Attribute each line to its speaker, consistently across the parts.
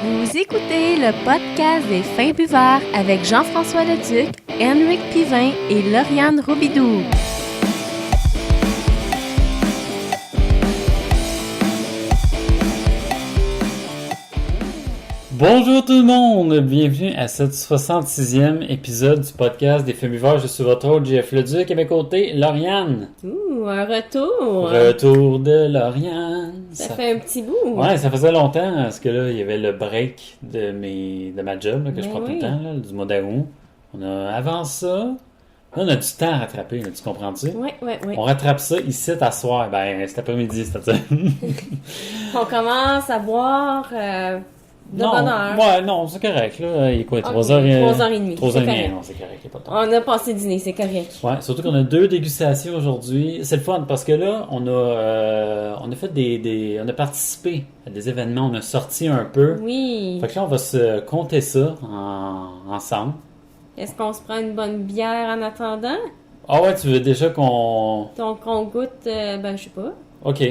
Speaker 1: Vous écoutez le podcast des Fins Buveurs avec Jean-François Leduc, Henrik Pivin et Lauriane Robidoux.
Speaker 2: Bonjour tout le monde, bienvenue à ce 66e épisode du podcast des Fins Buveurs. Je suis votre hôte Jeff Leduc, à mes côtés, Lauriane.
Speaker 1: Ouh, un retour!
Speaker 2: Retour de Lauriane.
Speaker 1: Ça fait un petit bout.
Speaker 2: Ouais, ça faisait longtemps, parce que là, il y avait le break de ma job là, que je prends tout le temps, là, du mois d'août. Avant ça, là, on a du temps à rattraper, là, tu comprends-tu?
Speaker 1: Oui.
Speaker 2: On rattrape ça ici à soir, cet après-midi, c'est-à-dire.
Speaker 1: On commence à boire de bonne heure.
Speaker 2: Ouais, non, c'est correct, là. Il est quoi, 3h30?
Speaker 1: 3h30.
Speaker 2: 3h30, non, c'est correct, il n'y a pas de temps.
Speaker 1: On a passé dîner, c'est correct.
Speaker 2: Ouais, surtout qu'on a 2 dégustations aujourd'hui. C'est le fun parce que là, on a fait on a participé à des événements, on a sorti un peu.
Speaker 1: Oui.
Speaker 2: Fait que là, on va se compter ça ensemble.
Speaker 1: Est-ce qu'on se prend une bonne bière en attendant?
Speaker 2: Ah ouais, tu veux déjà qu'on...
Speaker 1: Donc, on goûte, je sais pas.
Speaker 2: OK.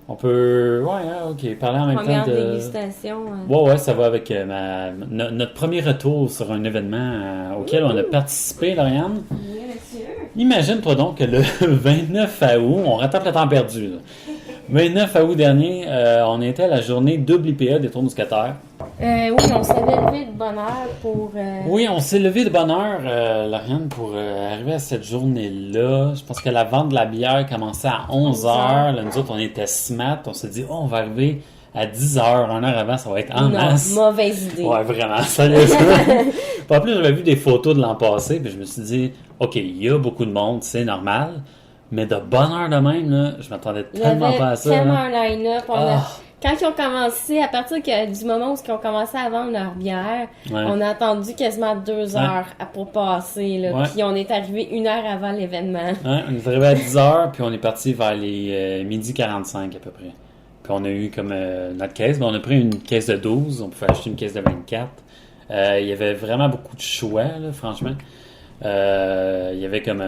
Speaker 2: On peut... Ouais, OK. Parler en même
Speaker 1: Première
Speaker 2: temps de...
Speaker 1: dégustation.
Speaker 2: Ouais, ça va avec notre premier retour sur un événement auquel on a participé, Lauriane.
Speaker 1: Oui, monsieur.
Speaker 2: Imagine-toi donc que le 29 août, on rattrape le temps perdu, là. 29 août dernier, on était à la journée WIPA des Tours Mousquetaires.
Speaker 1: Oui, on s'est levé de bonne heure pour...
Speaker 2: Oui, on s'est levé de bonne heure, Lauriane, pour arriver à cette journée-là. Je pense que la vente de la bière commençait à 11h. Là, nous autres, on était smart. On s'est dit, on va arriver à 10h. 1 heure avant, ça va être en masse.
Speaker 1: Mauvaise idée.
Speaker 2: Ouais, vraiment, sérieusement. En plus, j'avais vu des photos de l'an passé, puis je me suis dit, OK, il y a beaucoup de monde, c'est normal. Mais de bonne heure de même, là, je m'attendais tellement pas à ça.
Speaker 1: Tellement
Speaker 2: là.
Speaker 1: un line-up. Quand ils ont commencé, à partir du moment où ils ont commencé à vendre leur bière, on a attendu quasiment 2 heures pour passer. Là, puis on est arrivé 1 heure avant l'événement.
Speaker 2: Ouais, on est arrivé à 10h, puis on est parti vers les 12h45 à peu près. Puis on a eu comme notre caisse. On a pris une caisse de 12, on pouvait acheter une caisse de 24. Il y avait vraiment beaucoup de choix, là, franchement. Il y avait comme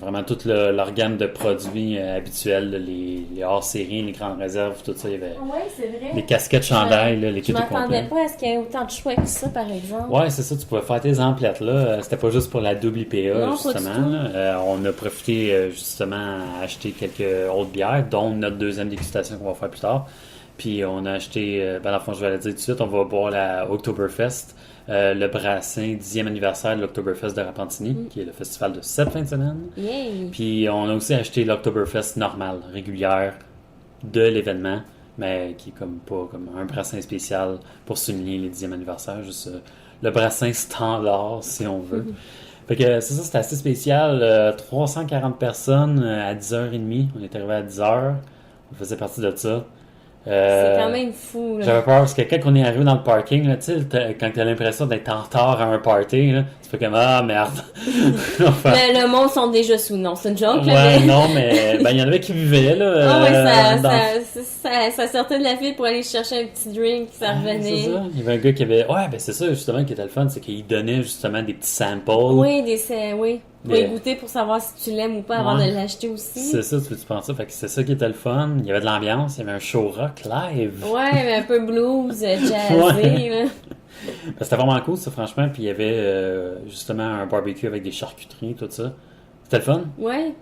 Speaker 2: vraiment toute leur gamme de produits habituels, là, les hors-séries, les grandes réserves, tout ça. Il y avait
Speaker 1: c'est vrai.
Speaker 2: les casquettes chandail, l'équipe
Speaker 1: Je
Speaker 2: au complet.
Speaker 1: m'attendais pas à ce qu'il y ait autant de choix que ça, par exemple.
Speaker 2: Ouais, c'est ça, tu pouvais faire tes emplettes, là. C'était pas juste pour la WIPA,
Speaker 1: Non,
Speaker 2: justement. Là. On a profité, justement, à acheter quelques autres bières, dont notre deuxième dégustation qu'on va faire plus tard. Puis on a acheté, dans le fond, je vais le dire tout de suite, on va boire la Oktoberfest. Le brassin 10e anniversaire de l'Oktoberfest de Repentigny, qui est le festival de cette fin de semaine.
Speaker 1: Yay.
Speaker 2: Puis on a aussi acheté l'Oktoberfest normale, régulière de l'événement, mais qui est comme pas comme un brassin spécial pour souligner les 10e anniversaire, juste le brassin standard, si on veut. Fait que c'est ça, c'était assez spécial. 340 personnes à 10h30. On est arrivé à 10h. On faisait partie de ça.
Speaker 1: C'est quand même fou. Là.
Speaker 2: J'avais peur parce que quand on est arrivé dans le parking, là, quand t'as l'impression d'être en retard à un party, là, tu fais comme ah merde. Enfin,
Speaker 1: le monde sont déjà sous. Non, c'est une joke.
Speaker 2: ouais,
Speaker 1: là, mais...
Speaker 2: non, mais il y en avait qui vivaient là.
Speaker 1: Ça sortait de la file pour aller chercher un petit drink, ça revenait.
Speaker 2: C'est ça. Il y avait un gars qui avait. Ouais, c'est ça justement qui était le fun, c'est qu'il donnait justement des petits samples.
Speaker 1: Oui, pour y goûter pour savoir si tu l'aimes ou pas avant de l'acheter aussi.
Speaker 2: C'est ça, tu penses ça. Fait que c'est ça qui était le fun. Il y avait de l'ambiance, il y avait un show rock live.
Speaker 1: Ouais, mais un peu blues, jazzé, là.
Speaker 2: C'était vraiment cool, ça, franchement. Puis il y avait justement un barbecue avec des charcuteries, tout ça. C'était le fun?
Speaker 1: Ouais,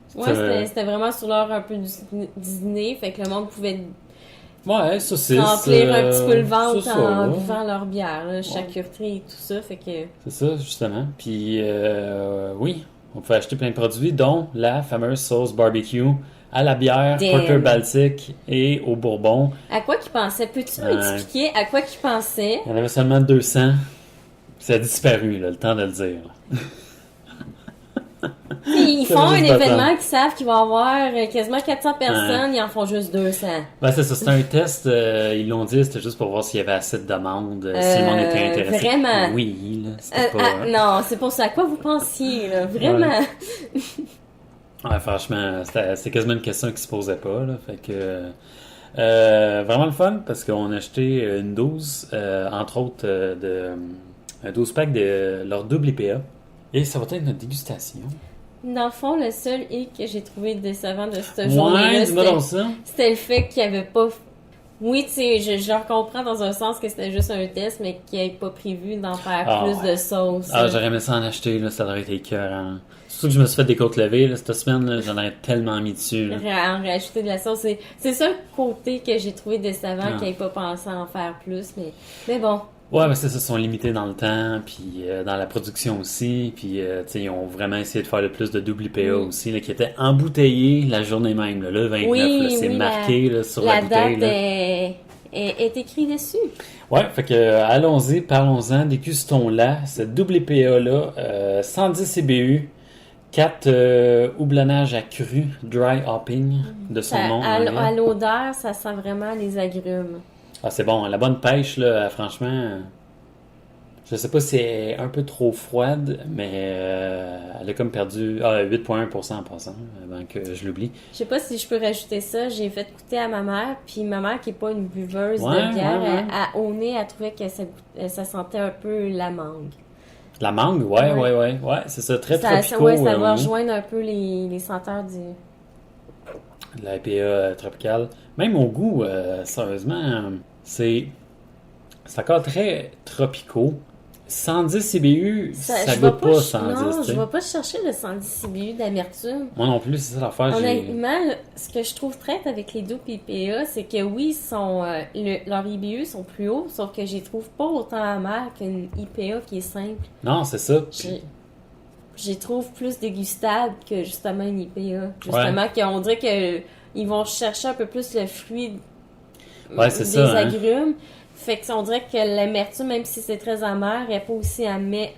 Speaker 1: c'était vraiment sur l'heure un peu du dîner. Fait que le monde pouvait remplir un petit peu le ventre en buvant leur bière, là, charcuterie et tout ça. Fait que...
Speaker 2: C'est ça, justement. Puis, oui, on pouvait acheter plein de produits, dont la fameuse sauce barbecue à la bière, Porter Baltic et au bourbon.
Speaker 1: À quoi qu'ils pensaient? Peux-tu m'expliquer à quoi qu'ils pensaient?
Speaker 2: Il y en avait seulement 200. Ça a disparu, là, le temps de le dire.
Speaker 1: Ils font un événement qu'ils savent qu'il va y avoir quasiment 400 personnes, ils en font juste 200.
Speaker 2: Ben c'est ça, c'était un test, ils l'ont dit, c'était juste pour voir s'il y avait assez de demandes, si le monde était intéressé.
Speaker 1: Vraiment?
Speaker 2: Oui, là, c'était pas...
Speaker 1: non, c'est pour ça. À quoi vous pensiez, là? Vraiment?
Speaker 2: Ouais, franchement, c'était quasiment une question qui se posait pas, là, fait que... vraiment le fun, parce qu'on a acheté une 12, entre autres, un 12-pack de leur WIPA. Et ça va être notre dégustation.
Speaker 1: Dans le fond, le seul hic que j'ai trouvé décevant de cette journée-là,
Speaker 2: c'était
Speaker 1: le fait qu'il n'y avait pas Oui, tu sais, je leur comprends dans un sens que c'était juste un test, mais qu'ils n'aient pas prévu d'en faire plus de sauce.
Speaker 2: J'aurais aimé ça en acheter, là, ça aurait été écœurant. Surtout que je me suis fait des côtes levées, là, cette semaine, là, j'en aurais tellement mis dessus.
Speaker 1: En rajouter de la sauce, c'est ça le côté que j'ai trouvé décevant, qu'ils n'aient pas pensé en faire plus, mais bon.
Speaker 2: Ouais, mais ça, sont limités dans le temps, puis dans la production aussi, puis ils ont vraiment essayé de faire le plus de double IPA aussi, là, qui était embouteillé la journée même, là, le 29, là, c'est marqué là, sur la bouteille.
Speaker 1: La date est écrit dessus.
Speaker 2: Ouais, fait que allons-y, parlons-en, dégustons-la, cette double IPA-là, 110 CBU, 4 houblonnages à cru, dry hopping, de son nom.
Speaker 1: À l'odeur, ça sent vraiment les agrumes.
Speaker 2: Ah, c'est bon. La bonne pêche, là, franchement, je sais pas si elle est un peu trop froide, mais elle a comme perdu 8,1% en passant, avant que je l'oublie.
Speaker 1: Je sais pas si je peux rajouter ça. J'ai fait goûter à ma mère, puis ma mère, qui est pas une buveuse de bière, au nez, elle trouvait que ça sentait un peu la mangue.
Speaker 2: La mangue? Ouais, c'est ça, très tropical.
Speaker 1: Ouais, ça va rejoindre un peu les senteurs
Speaker 2: de la IPA tropicale. Même au goût, sérieusement, c'est encore très tropicaux. 110 CBU, ça goûte pas 110.
Speaker 1: Non, je vais pas chercher le 110 CBU d'amertume.
Speaker 2: Moi non plus, c'est ça l'affaire.
Speaker 1: Honnêtement, ce que je trouve traite avec les doubles IPA, c'est que oui, leurs IBU sont plus hauts, sauf que je les trouve pas autant amers qu'une IPA qui est simple.
Speaker 2: Non, c'est ça.
Speaker 1: Je les trouve plus dégustables que justement une IPA. Justement, qu'on dirait qu'ils vont chercher un peu plus le fruit des agrumes. Fait que on dirait que l'amertume, même si c'est très amer, elle n'est pas aussi amère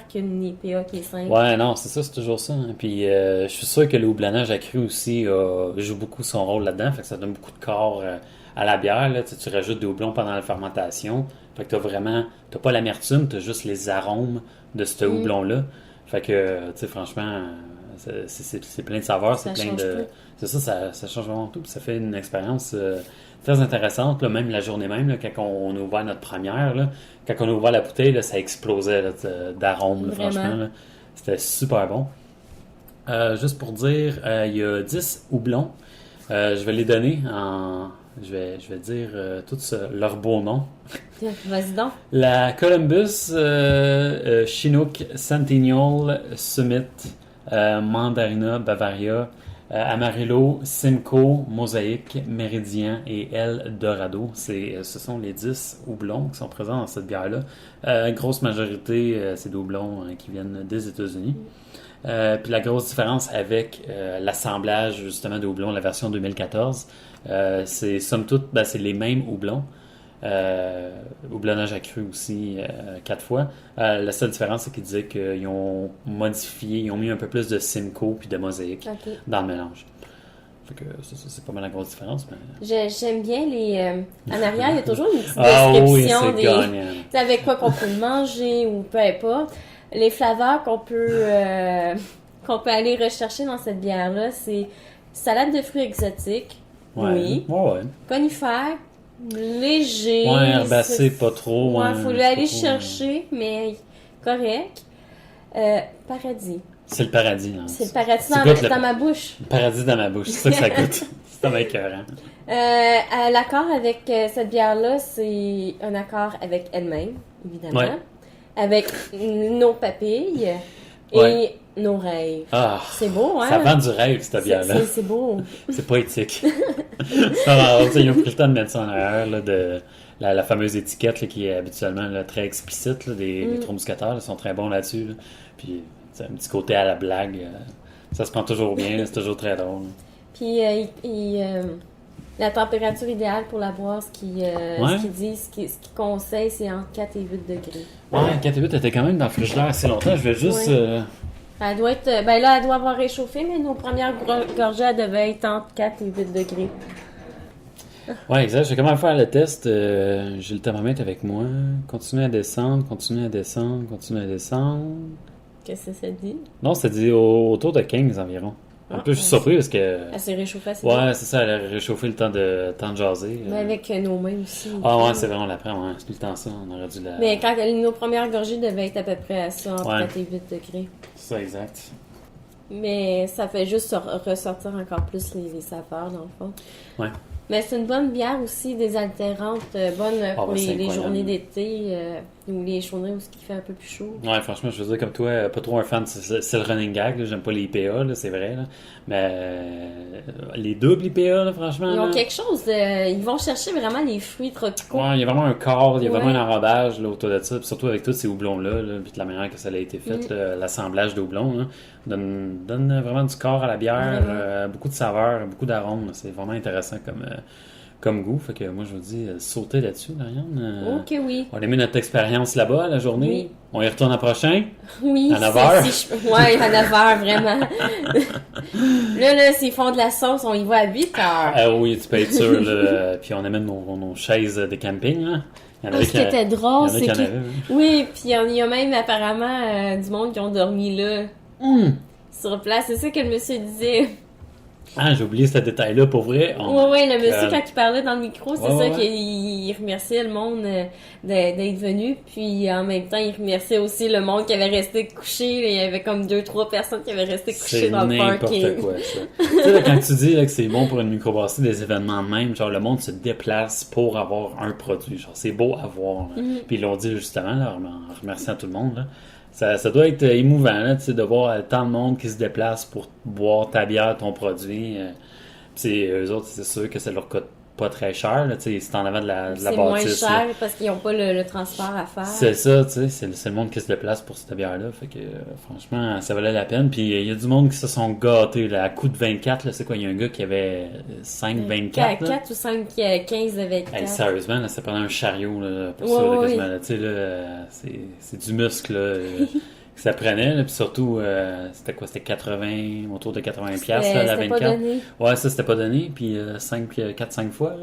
Speaker 1: qu'une IPA qui est simple.
Speaker 2: Ouais, non, c'est ça, c'est toujours ça. Hein. Puis je suis sûr que le houblonnage accru aussi joue beaucoup son rôle là-dedans. Fait que ça donne beaucoup de corps à la bière. Là. Tu rajoutes des houblons pendant la fermentation. Fait que t'as pas l'amertume, t'as juste les arômes de ce houblon-là. Fait que, tu sais, franchement, c'est plein de saveurs, c'est plein de...
Speaker 1: Tout.
Speaker 2: C'est ça change vraiment tout. Puis ça fait une expérience très intéressante, là, même la journée même, là, quand on a ouvert notre première, là, quand on a ouvert la bouteille, là, ça explosait là, d'arômes, franchement. Là. C'était super bon. Juste pour dire, il y a 10 houblons. Je vais les donner en... Je vais dire tous leurs beaux noms.
Speaker 1: Vas-y donc.
Speaker 2: La Columbus, Chinook, Centennial, Summit, Mandarina, Bavaria, Amarillo, Simcoe, Mosaïque, Méridien et El Dorado. Ce sont les 10 houblons qui sont présents dans cette bière-là. Grosse majorité, c'est des houblons qui viennent des États-Unis. Puis la grosse différence avec l'assemblage justement de houblons, la version 2014, c'est somme toute, c'est les mêmes houblons. Houblonnage accru aussi 4 fois. La seule différence, c'est qu'ils disaient qu'ils ont modifié, ils ont mis un peu plus de Simcoe puis de Mosaïque dans le mélange. Fait que c'est pas mal la grosse différence. Mais...
Speaker 1: J'aime bien les... en arrière, il y a toujours une petite description des... avec quoi qu'on peut le manger ou peu importe. Les flaveurs qu'on peut aller rechercher dans cette bière-là, c'est salade de fruits exotiques. Oui. Conifères. Léger.
Speaker 2: Ouais, herbacé, pas trop.
Speaker 1: Ouais, faut aller chercher, mais correct. Paradis.
Speaker 2: C'est le paradis, là.
Speaker 1: C'est le paradis dans ma bouche.
Speaker 2: Le paradis dans ma bouche, c'est ça que ça goûte. C'est un écœurant.
Speaker 1: L'accord avec cette bière-là, c'est un accord avec elle-même, évidemment. Ouais. Avec nos papilles et nos rêves.
Speaker 2: Ah,
Speaker 1: c'est beau, hein?
Speaker 2: Ça vend du rêve, cette bière-là.
Speaker 1: C'est beau.
Speaker 2: C'est poétique. Alors, ils ont pris le temps de mettre ça en arrière, là, de la fameuse étiquette là, qui est habituellement là, très explicite. Là, les trois mousquetaires là, sont très bons là-dessus. Là. Puis, un petit côté à la blague. Ça se prend toujours bien, là, c'est toujours très drôle.
Speaker 1: Puis, la température idéale pour la boire, ce qu'ils conseillent, c'est entre 4 et 8 degrés.
Speaker 2: Ouais, 4 et 8 était quand même dans le frigidaire assez longtemps. Je vais juste...
Speaker 1: Elle doit être... là, elle doit avoir réchauffé, mais nos premières gorgées, elles devaient être entre 4 et 8 degrés.
Speaker 2: Ouais, exact. Je vais quand même faire le test. J'ai le thermomètre avec moi. Continuez à descendre, continuez à descendre, continuez à descendre.
Speaker 1: Qu'est-ce que ça dit?
Speaker 2: Non, ça dit autour de 15 environ. En plus, je suis surpris parce que...
Speaker 1: Elle s'est réchauffée assez
Speaker 2: Ouais, c'est ça, elle a réchauffé le temps de jaser.
Speaker 1: Mais avec nos mains aussi.
Speaker 2: Ah ouais, c'est vrai, on l'apprend, ouais. C'est tout le temps ça, on aurait dû la...
Speaker 1: Mais quand nos premières gorgées devaient être à peu près à ça, entre 4 et 8 degrés.
Speaker 2: C'est ça, exact.
Speaker 1: Mais ça fait juste ressortir encore plus les saveurs, dans le fond.
Speaker 2: Ouais.
Speaker 1: Mais c'est une bonne bière aussi, désaltérante, bonne pour les journées d'été ou les journées où il fait un peu plus chaud.
Speaker 2: Ouais, franchement, je veux dire, comme toi, pas trop un fan, c'est le running gag, là. J'aime pas les IPA, là, c'est vrai, là. Mais les doubles IPA, là, franchement.
Speaker 1: Ils ont quelque chose, ils vont chercher vraiment les fruits tropicaux.
Speaker 2: Ouais, il y a vraiment un corps, il y a vraiment un enrobage là, autour de ça, puis surtout avec tous ces houblons-là, là, puis de la manière que ça a été fait, l'assemblage de houblons, là, donne vraiment du corps à la bière, beaucoup de saveurs, beaucoup d'arômes, c'est vraiment intéressant comme goût. Fait que moi, je vous dis, sauter là-dessus, Marianne.
Speaker 1: Ok, oui.
Speaker 2: On a mis notre expérience là-bas, la journée.
Speaker 1: Oui.
Speaker 2: On y retourne à prochain.
Speaker 1: Oui.
Speaker 2: À 9h.
Speaker 1: Oui, à 9h, vraiment. là, s'ils font de la sauce, on y va à 8h.
Speaker 2: Ah oui, tu peux être sûr. Là, puis on amène nos chaises de camping, là.
Speaker 1: Ce qui était drôle, c'est que...
Speaker 2: Avait,
Speaker 1: oui, puis il y a même apparemment du monde qui ont dormi là. Sur place. C'est ça que le monsieur disait.
Speaker 2: Ah, j'ai oublié ce détail-là, pour vrai.
Speaker 1: Oui, le monsieur, quand il parlait dans le micro, c'est ça qu'il remerciait le monde d'être venu. Puis en même temps, il remerciait aussi le monde qui avait resté couché. Il y avait comme 2-3 personnes qui avaient resté couchées dans le parking.
Speaker 2: C'est n'importe quoi, ça. Tu sais, là, quand tu dis là, que c'est bon pour une microbrasserie, des événements de même, genre le monde se déplace pour avoir un produit. Genre, c'est beau à voir. Puis ils l'ont dit justement, là, en remerciant tout le monde, là. Ça doit être émouvant là, de voir tant de monde qui se déplace pour boire ta bière, ton produit. Eux autres, c'est sûr que ça leur coûte pas très cher. Là, c'est en avant de la bâtisse.
Speaker 1: C'est moins cher parce qu'ils n'ont pas le transport à faire.
Speaker 2: C'est ça, c'est le monde qui se déplace pour cette bière-là. Fait que franchement, ça valait la peine. Puis il y a du monde qui se sont gâtés là, à coup de 24. Là, c'est quoi, il y a un gars qui avait 5,24.
Speaker 1: 4 ou 5,15 de 24.
Speaker 2: Hey, sérieusement, là, ça prenait un chariot là, pour ça. Là, quasiment, là, c'est du muscle. Là, que ça prenait, puis surtout, c'était quoi? C'était 80, autour de 80$ là, la 24.
Speaker 1: Pas donné.
Speaker 2: Ouais, ça, c'était pas donné, puis 4-5 fois.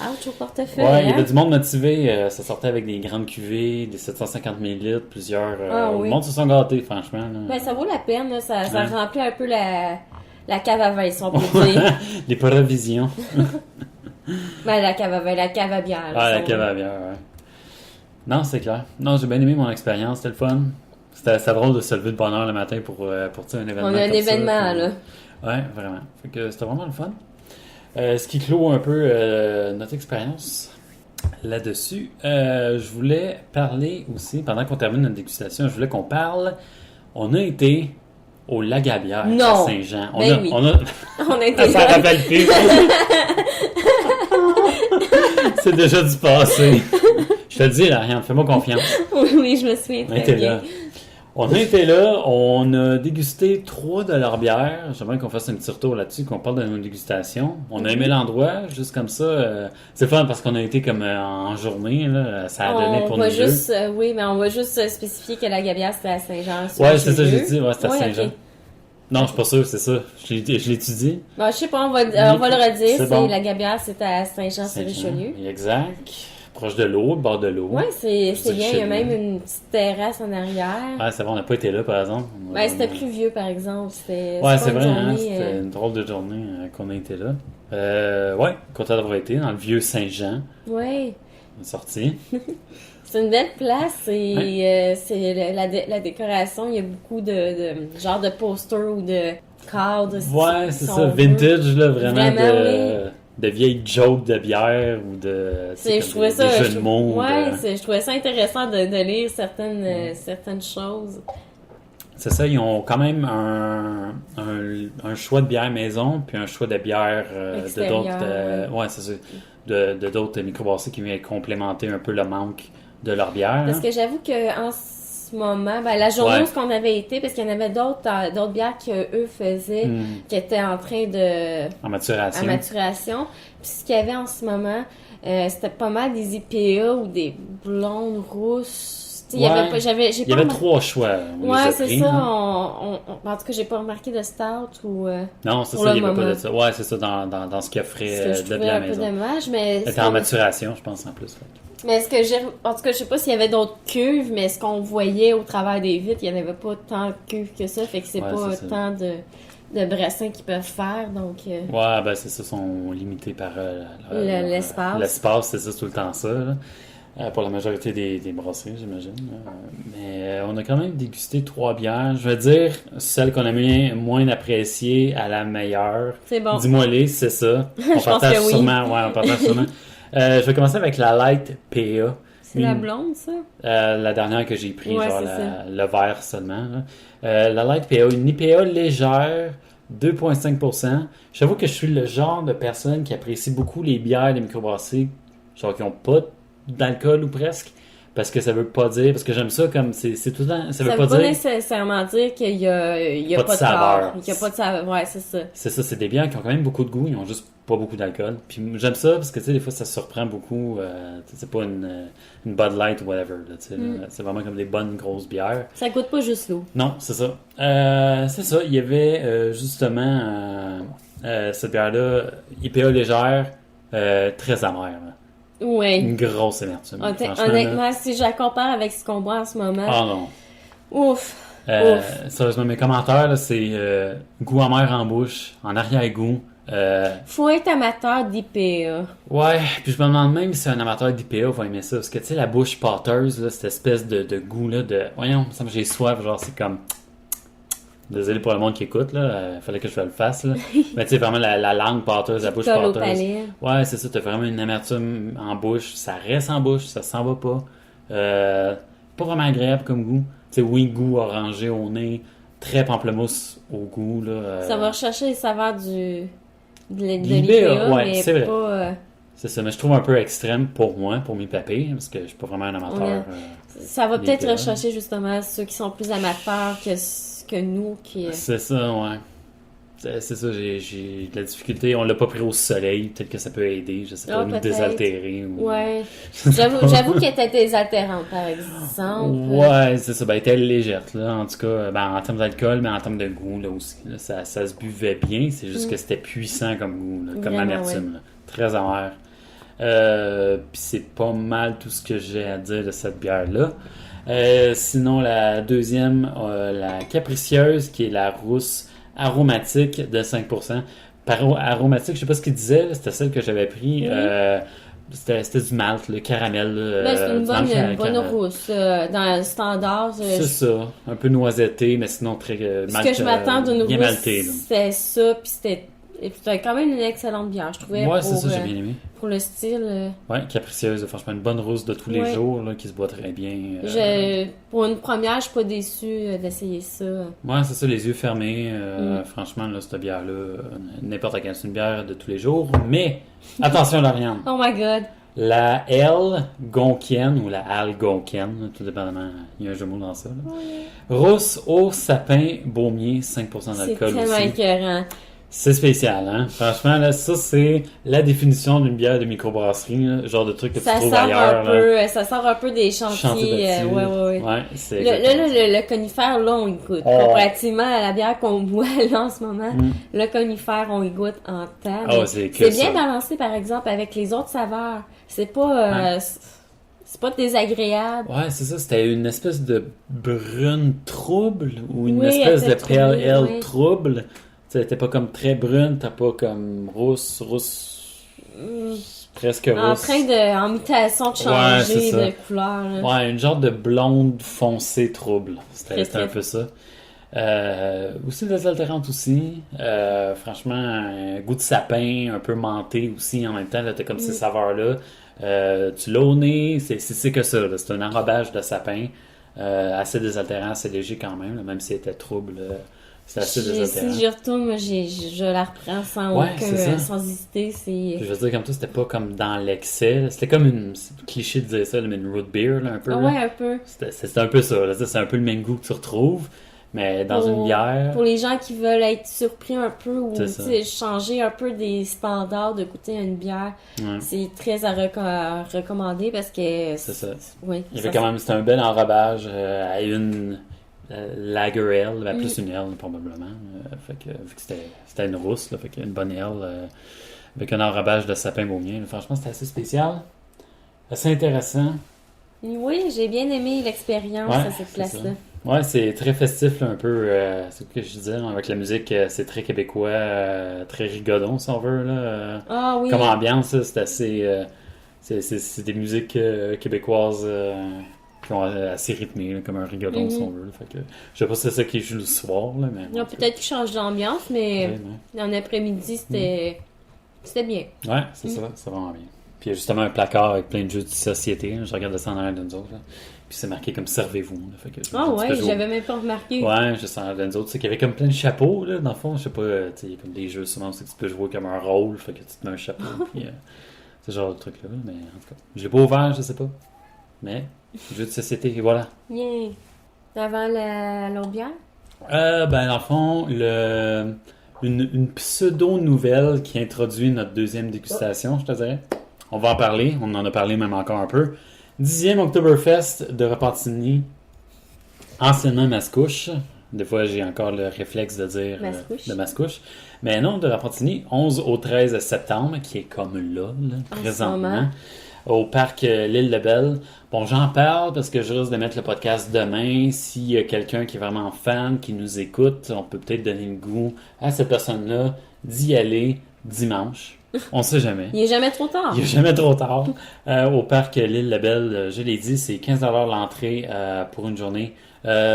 Speaker 1: Ouch, au portefeuille.
Speaker 2: Ouais, il y avait du monde motivé, ça sortait avec des grandes cuvées, des 750 ml, plusieurs. Le monde se sont gâtés, franchement. Là.
Speaker 1: Ben, ça vaut la peine, là, ça remplit un peu la cave à vin, si on peut dire.
Speaker 2: Les provisions.
Speaker 1: Ben, la cave à vin, la cave à bière.
Speaker 2: Là, la cave à bière, ouais. Non, c'est clair. Non, j'ai bien aimé mon expérience, c'était le fun. C'était drôle de se lever de bonne heure le matin pour un événement.
Speaker 1: On a un événement,
Speaker 2: ça,
Speaker 1: là.
Speaker 2: Ouais, vraiment. Fait que c'était vraiment le fun. Ce qui clôt un peu notre expérience là-dessus. Je voulais parler aussi, pendant qu'on termine notre dégustation, je voulais qu'on parle. On a été au Lac à bière à Saint-Jean.
Speaker 1: On a été
Speaker 2: ça rappelle plus. C'est déjà du passé. Je te le dis, là, Ariane, fais-moi confiance.
Speaker 1: Oui, je me souviens très bien.
Speaker 2: On a été là, on a dégusté 3 de leurs bières. J'aimerais qu'on fasse un petit retour là-dessus, qu'on parle de nos dégustations. On a aimé l'endroit, juste comme ça. C'est fun parce qu'on a été comme en journée, là. Ça a donné pour nous deux.
Speaker 1: Oui, mais on va juste spécifier que la Gabière, c'était à Saint-Jean.
Speaker 2: Ouais, c'est ça que j'ai dit, c'était à Saint-Jean. Okay. Non, je suis pas sûr, c'est ça. Je l'étudie.
Speaker 1: Bon, je sais pas, on va le redire. C'est bon. La Gabière, c'était à Saint-Jean-sur-Richelieu.
Speaker 2: Exact. Proche de l'eau, bord de l'eau.
Speaker 1: Oui, c'est bien. Il y a même une petite terrasse en arrière.
Speaker 2: Ah, c'est bon, on n'a pas été là, par exemple.
Speaker 1: Ben, c'était pluvieux, par exemple.
Speaker 2: Ouais, c'est vrai, hein, c'était une drôle de journée qu'on a été là. Ouais, content d'avoir été dans le vieux Saint-Jean.
Speaker 1: Oui.
Speaker 2: On est sorti.
Speaker 1: C'est une belle place et c'est la décoration. Il y a beaucoup de genre de posters ou de cadres.
Speaker 2: Ouais, c'est ça, vintage, là, vraiment de vieilles jokes de bière ou de
Speaker 1: jeux de mots. Ouais, je trouvais ça intéressant de lire certaines choses.
Speaker 2: C'est ça, ils ont quand même un choix de bière maison, puis un choix de bière de d'autres. Ouais, c'est ça. De d'autres microbrasseries qui viennent complémenter un peu le manque de leur bière.
Speaker 1: Parce que j'avoue qu'en ce moment, la journée où on avait été, parce qu'il y en avait d'autres bières qu'eux faisaient, qui étaient en train de...
Speaker 2: En maturation.
Speaker 1: Puis ce qu'il y avait en ce moment, c'était pas mal des IPA ou des blondes rousses. Il y avait
Speaker 2: 3 choix.
Speaker 1: Ouais, c'est ça. En tout cas, j'ai pas remarqué de stout ou.
Speaker 2: Non, c'est ça, il n'y avait pas de ça. Ouais, c'est ça, dans ce qui offrait de bière maison.
Speaker 1: C'est un peu dommage, mais.
Speaker 2: C'était en maturation, je pense, en plus.
Speaker 1: Mais en tout cas, je sais pas s'il y avait d'autres cuves, mais ce qu'on voyait au travers des vitres, il n'y en avait pas tant de cuves que ça. Fait que c'est pas tant de brassins qu'ils peuvent faire, donc...
Speaker 2: Ouais, ben c'est ça, sont limités par
Speaker 1: l'espace.
Speaker 2: L'espace, c'est ça, tout le temps ça, là. pour la majorité des brasseries, j'imagine. Mais on a quand même dégusté 3 bières. Je veux dire, celle qu'on a moins appréciée à la meilleure.
Speaker 1: C'est bon.
Speaker 2: Dis-moi-les, c'est ça. On partage sûrement. Ouais, on partage sûrement. Je vais commencer avec la Light PA.
Speaker 1: C'est la blonde, ça?
Speaker 2: La dernière que j'ai pris, genre le verre seulement. La Light PA, une IPA légère, 2,5%. J'avoue que je suis le genre de personne qui apprécie beaucoup les bières des microbrasseries, genre qui n'ont pas d'alcool ou presque, parce que ça veut pas dire, parce que j'aime ça comme c'est tout le temps, ça veut pas
Speaker 1: nécessairement dire qu'il y a pas de saveur. Il y a pas de saveur, ouais, c'est ça.
Speaker 2: C'est ça, c'est des bières qui ont quand même beaucoup de goût, ils ont juste pas beaucoup d'alcool. Puis j'aime ça parce que tu sais des fois ça surprend beaucoup, c'est pas une Bud Light ou whatever, là, c'est vraiment comme des bonnes grosses bières.
Speaker 1: Ça goûte pas juste l'eau.
Speaker 2: Non, c'est ça. C'est ça, il y avait justement cette bière-là, IPA légère, très amère. Là.
Speaker 1: Ouais.
Speaker 2: Une grosse amertume.
Speaker 1: Honnêtement, si je la compare avec ce qu'on boit en ce moment.
Speaker 2: Ah non.
Speaker 1: Ouf.
Speaker 2: Sérieusement, mes commentaires, là, c'est goût amer en bouche, en arrière-goût.
Speaker 1: Faut être amateur d'IPA.
Speaker 2: Ouais, puis je me demande même si un amateur d'IPA va aimer ça. Parce que tu sais, la bouche pâteuse, là, cette espèce de goût-là de. Voyons, ça me j'ai soif, genre c'est comme. Désolé pour le monde qui écoute, là. Fallait que je le fasse, là. Mais tu sais, vraiment la langue pâteuse, la bouche pâteuse. Ouais, c'est ça, t'as vraiment une amertume en bouche. Ça reste en bouche, ça s'en va pas. Pas vraiment agréable comme goût. Tu sais, oui, goût orangé au nez, très pamplemousse au goût, là.
Speaker 1: Ça va rechercher les saveurs de
Speaker 2: l'IPA, ouais,
Speaker 1: mais
Speaker 2: c'est
Speaker 1: pas...
Speaker 2: vrai. C'est ça, mais je trouve un peu extrême pour moi, pour mes papés, parce que je suis pas vraiment un amateur.
Speaker 1: Ça va peut-être rechercher justement ceux qui sont plus amateurs que nous.
Speaker 2: C'est ça, ouais. C'est ça, j'ai de la difficulté. On l'a pas pris au soleil. Peut-être que ça peut aider. Je sais pas, nous désaltérer. Ou...
Speaker 1: Ouais. J'avoue qu'elle était désaltérante, par exemple.
Speaker 2: Ouais, c'est ça. Ben, elle était légère, là. En tout cas, en termes d'alcool, mais en termes de goût, là aussi. Là, ça se buvait bien. C'est juste que c'était puissant comme goût, là, comme amertume. Ouais. Très amer. Puis c'est pas mal tout ce que j'ai à dire de cette bière-là. Sinon, la deuxième, la capricieuse, qui est la rousse aromatique de 5%. Par aromatique, je sais pas ce qu'il disait, là, c'était celle que j'avais pris. C'était du malt, le caramel.
Speaker 1: C'est une bonne rousse. Dans le standard.
Speaker 2: C'est ça. Un peu noisetté, mais sinon très
Speaker 1: malt. Ce que je m'attends d'une rousse,
Speaker 2: malté,
Speaker 1: c'était ça, puis c'était quand même une excellente bière, je trouvais.
Speaker 2: Ouais, c'est ça, j'ai bien aimé.
Speaker 1: Pour le style.
Speaker 2: Ouais, capricieuse, franchement, une bonne rousse de tous les jours, là, qui se boit très bien.
Speaker 1: Pour une première, je suis pas déçue d'essayer ça.
Speaker 2: Ouais, c'est ça, les yeux fermés. Franchement, là, cette bière-là, n'importe quelle, c'est une bière de tous les jours. Mais, attention, Lauriane.
Speaker 1: Oh my God.
Speaker 2: La Algonquienne, ou la Algonquienne, tout dépendamment, il y a un jeu de mots dans ça. Rousse au sapin baumier, 5% d'alcool aussi.
Speaker 1: C'est tellement écœurant.
Speaker 2: C'est spécial, hein? Franchement, là, ça, c'est la définition d'une bière de microbrasserie, là, genre de truc que tu trouves ailleurs.
Speaker 1: Ça sort un peu des chantiers.
Speaker 2: Ouais, c'est
Speaker 1: le conifère, là, on y goûte. Comparativement à la bière qu'on boit, là, en ce moment, le conifère, on y goûte en table.
Speaker 2: Oh, c'est bien
Speaker 1: balancé, par exemple, avec les autres saveurs. C'est pas... C'est pas désagréable.
Speaker 2: Ouais, c'est ça. C'était une espèce de brune trouble ou une espèce de pale ale trouble. T'es pas comme très brune, t'as pas comme rousse, presque rousse.
Speaker 1: En mutation de changer de couleur. Là.
Speaker 2: Ouais, une genre de blonde foncée trouble. C'était un peu ça. Aussi désaltérante aussi. Franchement, un goût de sapin, un peu menté aussi en même temps. Là, t'as comme ces saveurs-là. Tu l'as au nez, c'est que ça. Là. C'est un enrobage de sapin. Assez désaltérant, assez léger quand même, là, même si c'était trouble. C'est assez désaltérant.
Speaker 1: Si j'y retourne, moi, je la reprends sans hésiter.
Speaker 2: Je veux dire, comme toi, c'était pas comme dans l'excès. C'était comme cliché de dire ça, mais une root beer, là, un peu.
Speaker 1: Ouais, un peu.
Speaker 2: C'était un peu ça. Là, c'est un peu le même goût que tu retrouves, mais dans une bière.
Speaker 1: Pour les gens qui veulent être surpris un peu ou changer un peu des standards de goûter une bière, c'est très à recommander parce que...
Speaker 2: C'est ça.
Speaker 1: Oui,
Speaker 2: il y avait quand même, c'était un bel enrobage à une... lager ale, plus une ale probablement. Fait que, vu que c'était une rousse, là, fait qu'une bonne ale avec un enrobage de sapin baumier. Franchement, c'était assez spécial. Assez intéressant.
Speaker 1: Oui, j'ai bien aimé l'expérience à cette place-là.
Speaker 2: Ouais, c'est très festif là, un peu. C'est ce que je disais, avec la musique, c'est très québécois, très rigodon si on veut. Là,
Speaker 1: ah oui.
Speaker 2: Comme ambiance, c'est assez... C'est des musiques québécoises qui ont assez rythmé, là, comme un rigodon, si on veut. Là. Fait que, je sais pas si c'est ça qui joue le soir, là, mais...
Speaker 1: Non, peut-être qu'il change d'ambiance, mais en après-midi, c'était bien.
Speaker 2: Ouais, c'est ça, c'est vraiment bien. Puis il y a justement un placard avec plein de jeux de société. Là. Je regardais ça en arrière de nous autres. Là. Puis c'est marqué comme servez-vous. Là. Fait que
Speaker 1: j'avais même pas remarqué.
Speaker 2: Ouais, juste en arrière de nous autres. C'est qu'il y avait comme plein de chapeaux, là, dans le fond. Je sais pas, il y a comme des jeux souvent où tu peux jouer comme un rôle. Fait que tu te mets un chapeau. Puis ce genre de truc-là. Mais en tout cas, je l'ai pas ouvert, je sais pas. Mais, jeu de société, et voilà.
Speaker 1: Yeah. Avant l'autre bière?
Speaker 2: Ben, dans le fond, une pseudo-nouvelle qui introduit notre deuxième dégustation, je te dirais. On va en parler, on en a parlé même encore un peu. 10e Oktoberfest de Repentigny, anciennement Mascouche. Des fois, j'ai encore le réflexe de dire de Mascouche. Mais non, de Repentigny, 11 au 13 septembre, qui est comme là présentement, au parc L'Île-de-Belle. Bon, j'en parle parce que je risque de mettre le podcast demain. S'il y a quelqu'un qui est vraiment fan, qui nous écoute, on peut peut-être donner le goût à cette personne-là d'y aller dimanche. On sait jamais.
Speaker 1: Il est jamais trop tard.
Speaker 2: Il est jamais trop tard. Au parc L'Île-de-Belle, je l'ai dit, c'est 15$ l'entrée pour une journée.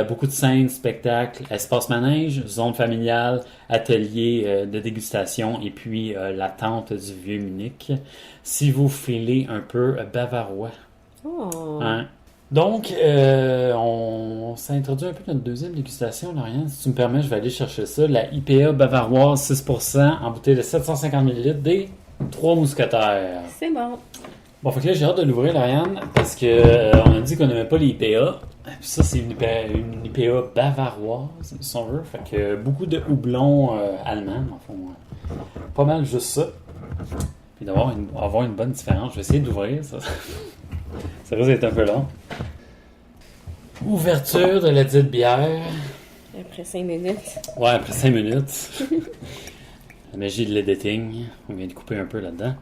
Speaker 2: Beaucoup de scènes, spectacles, espace manège, zone familiale, atelier de dégustation et puis la tente du Vieux Munich. Si vous filez un peu bavarois.
Speaker 1: Oh.
Speaker 2: Hein? Donc, on s'est introduit un peu notre deuxième dégustation, Lauriane. Si tu me permets, je vais aller chercher ça. La IPA bavaroise 6% en bouteille de 750 ml des 3 mousquetaires.
Speaker 1: C'est bon.
Speaker 2: Bon, fait que là, j'ai hâte de l'ouvrir, Lauriane, parce que on a dit qu'on n'aimait pas les IPA. Puis ça, c'est une IPA bavaroise, si on veut. Fait que beaucoup de houblon allemand, en fond. Pas mal juste ça. Puis avoir une bonne différence. Je vais essayer d'ouvrir ça. Ça risque d'être un peu long. Ouverture de la dite bière.
Speaker 1: Après 5 minutes.
Speaker 2: Ouais, après 5 minutes. La magie de l'editing. On vient de couper un peu là-dedans.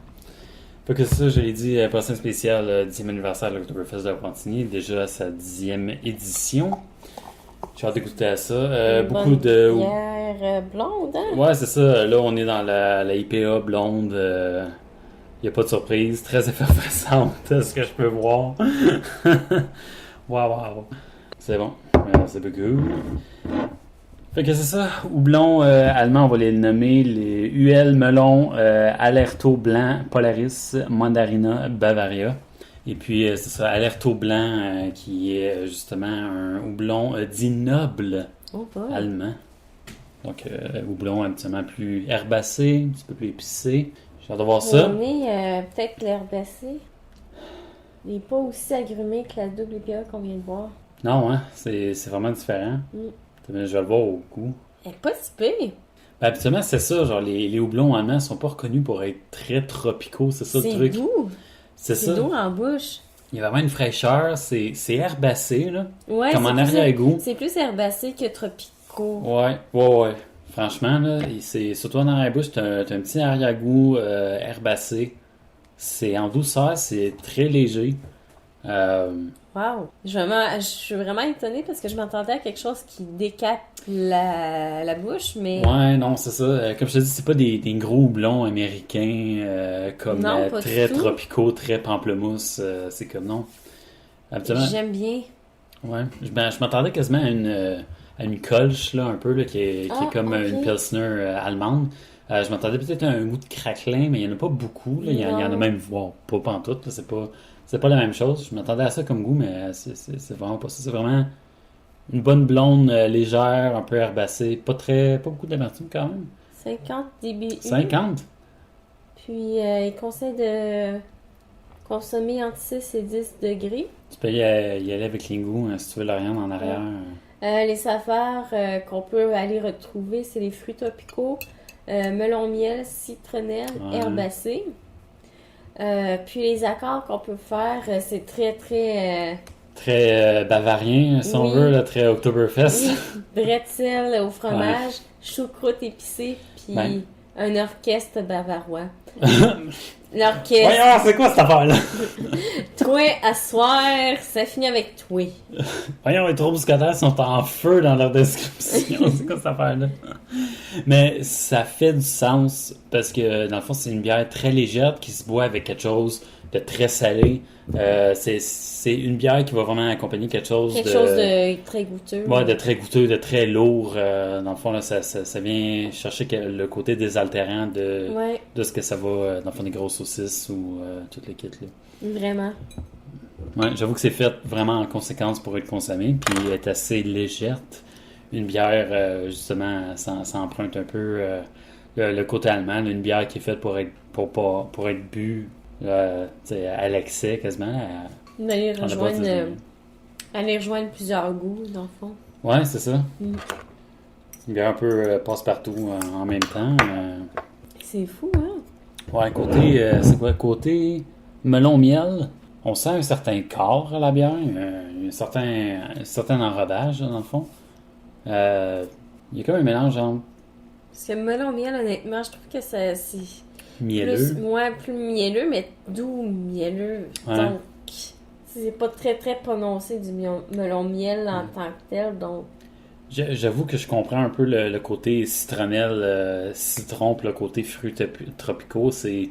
Speaker 2: Pas que ça, je l'ai dit, prochain spécial 10e anniversaire de l'Oktoberfest de Repentigny. Déjà à sa 10e édition. J'ai hâte d'écouter à ça. Beaucoup de
Speaker 1: bière blonde, hein?
Speaker 2: Ouais, c'est ça. Là, on est dans la IPA blonde. Il n'y a pas de surprise. Très effervescente, ce que je peux voir. Wow. C'est bon. C'est beaucoup. Fait que c'est ça. Houblon allemand, on va les nommer les UL Melon, Alerto Blanc, Polaris, Mandarina, Bavaria. Et puis, c'est ça, Alerto Blanc, qui est justement un houblon dit noble allemand. Donc, houblon habituellement plus herbacé, un petit peu plus épicé. J'ai hâte de voir ça.
Speaker 1: On est peut-être l'herbacé. Il n'est pas aussi agrumé que la double IPA qu'on vient de boire.
Speaker 2: Non, hein? C'est vraiment différent. Je vais le voir au goût.
Speaker 1: Elle n'est pas si pire.
Speaker 2: Ben, habituellement, c'est ça. Genre, les houblons allemands ne sont pas reconnus pour être très tropicaux. C'est ça le truc.
Speaker 1: C'est doux.
Speaker 2: C'est
Speaker 1: doux en bouche.
Speaker 2: Il y a vraiment une fraîcheur. C'est herbacé, là.
Speaker 1: Ouais,
Speaker 2: comme en arrière-goût.
Speaker 1: C'est plus herbacé que tropicaux.
Speaker 2: Ouais. Franchement, là, surtout en arrière-bouche, t'as un petit arrière-goût herbacé. C'est en douceur, c'est très léger.
Speaker 1: Wow! Je suis vraiment étonnée parce que je m'attendais à quelque chose qui décape la bouche, mais...
Speaker 2: Ouais, non, c'est ça. Comme je te dis, c'est pas des gros houblons américains comme très tropicaux, très pamplemousse. C'est comme non. Absolument.
Speaker 1: J'aime bien.
Speaker 2: Ouais. Je m'attendais quasiment à une Kolsch, là, un peu, là, qui est comme une Pilsner allemande. Je m'attendais peut-être à un goût de craquelin, mais il n'y en a pas beaucoup. Là. Il y en a même, pas pantoute. Là. C'est pas la même chose. Je m'attendais à ça comme goût, mais c'est vraiment pas ça. C'est vraiment une bonne blonde légère, un peu herbacée. Pas beaucoup d'amertume quand même.
Speaker 1: 50 dBi.
Speaker 2: 50?
Speaker 1: Puis, il conseille de consommer entre 6 et 10 degrés.
Speaker 2: Tu peux y aller avec les goûts, si tu veux, Lauriane, en arrière.
Speaker 1: Les saveurs qu'on peut aller retrouver, c'est les fruits tropicaux, melon miel, citronnelle, herbacée. Puis les accords qu'on peut faire, c'est très, très...
Speaker 2: très bavarien, si on veut, là, très Oktoberfest.
Speaker 1: Oui, bretzel au fromage, choucroute épicée, puis un orchestre bavarois. L'orchestre.
Speaker 2: Voyons, c'est quoi cette affaire-là?
Speaker 1: Toi, à soir, ça finit avec toi.
Speaker 2: Voyons, les trois mousquetaires sont en feu dans leur description. C'est quoi cette affaire-là? Mais ça fait du sens parce que, dans le fond, c'est une bière très légère qui se boit avec quelque chose de très salé. C'est une bière qui va vraiment accompagner quelque chose
Speaker 1: de très goûteux.
Speaker 2: Ouais, de très goûteux, de très lourd. Dans le fond, là, ça vient chercher le côté désaltérant de ce que ça va, dans le fond, des grosses saucisses ou tout le kit. Là.
Speaker 1: Vraiment.
Speaker 2: Ouais, j'avoue que c'est fait vraiment en conséquence pour être consommé, puis elle est assez légère. Une bière, justement, ça emprunte un peu le côté allemand. Une bière qui est faite pour être bu à l'excès, quasiment.
Speaker 1: Aller rejoindre plusieurs goûts, dans le fond.
Speaker 2: Ouais, c'est ça. C'est une bière un peu passe-partout en même temps.
Speaker 1: C'est fou, hein?
Speaker 2: Ouais, c'est quoi? Côté melon-miel, on sent un certain corps à la bière, un certain enrobage, dans le fond. Il y a comme un mélange entre...
Speaker 1: Parce que melon-miel, honnêtement, je trouve que c'est...
Speaker 2: Mielleux.
Speaker 1: Plus mielleux, mais doux mielleux.
Speaker 2: Ouais.
Speaker 1: Donc, c'est pas très, très prononcé du melon-miel en tant que tel, donc...
Speaker 2: J'avoue que je comprends un peu le côté citronnelle, citron, puis le côté fruits tropicaux. C'est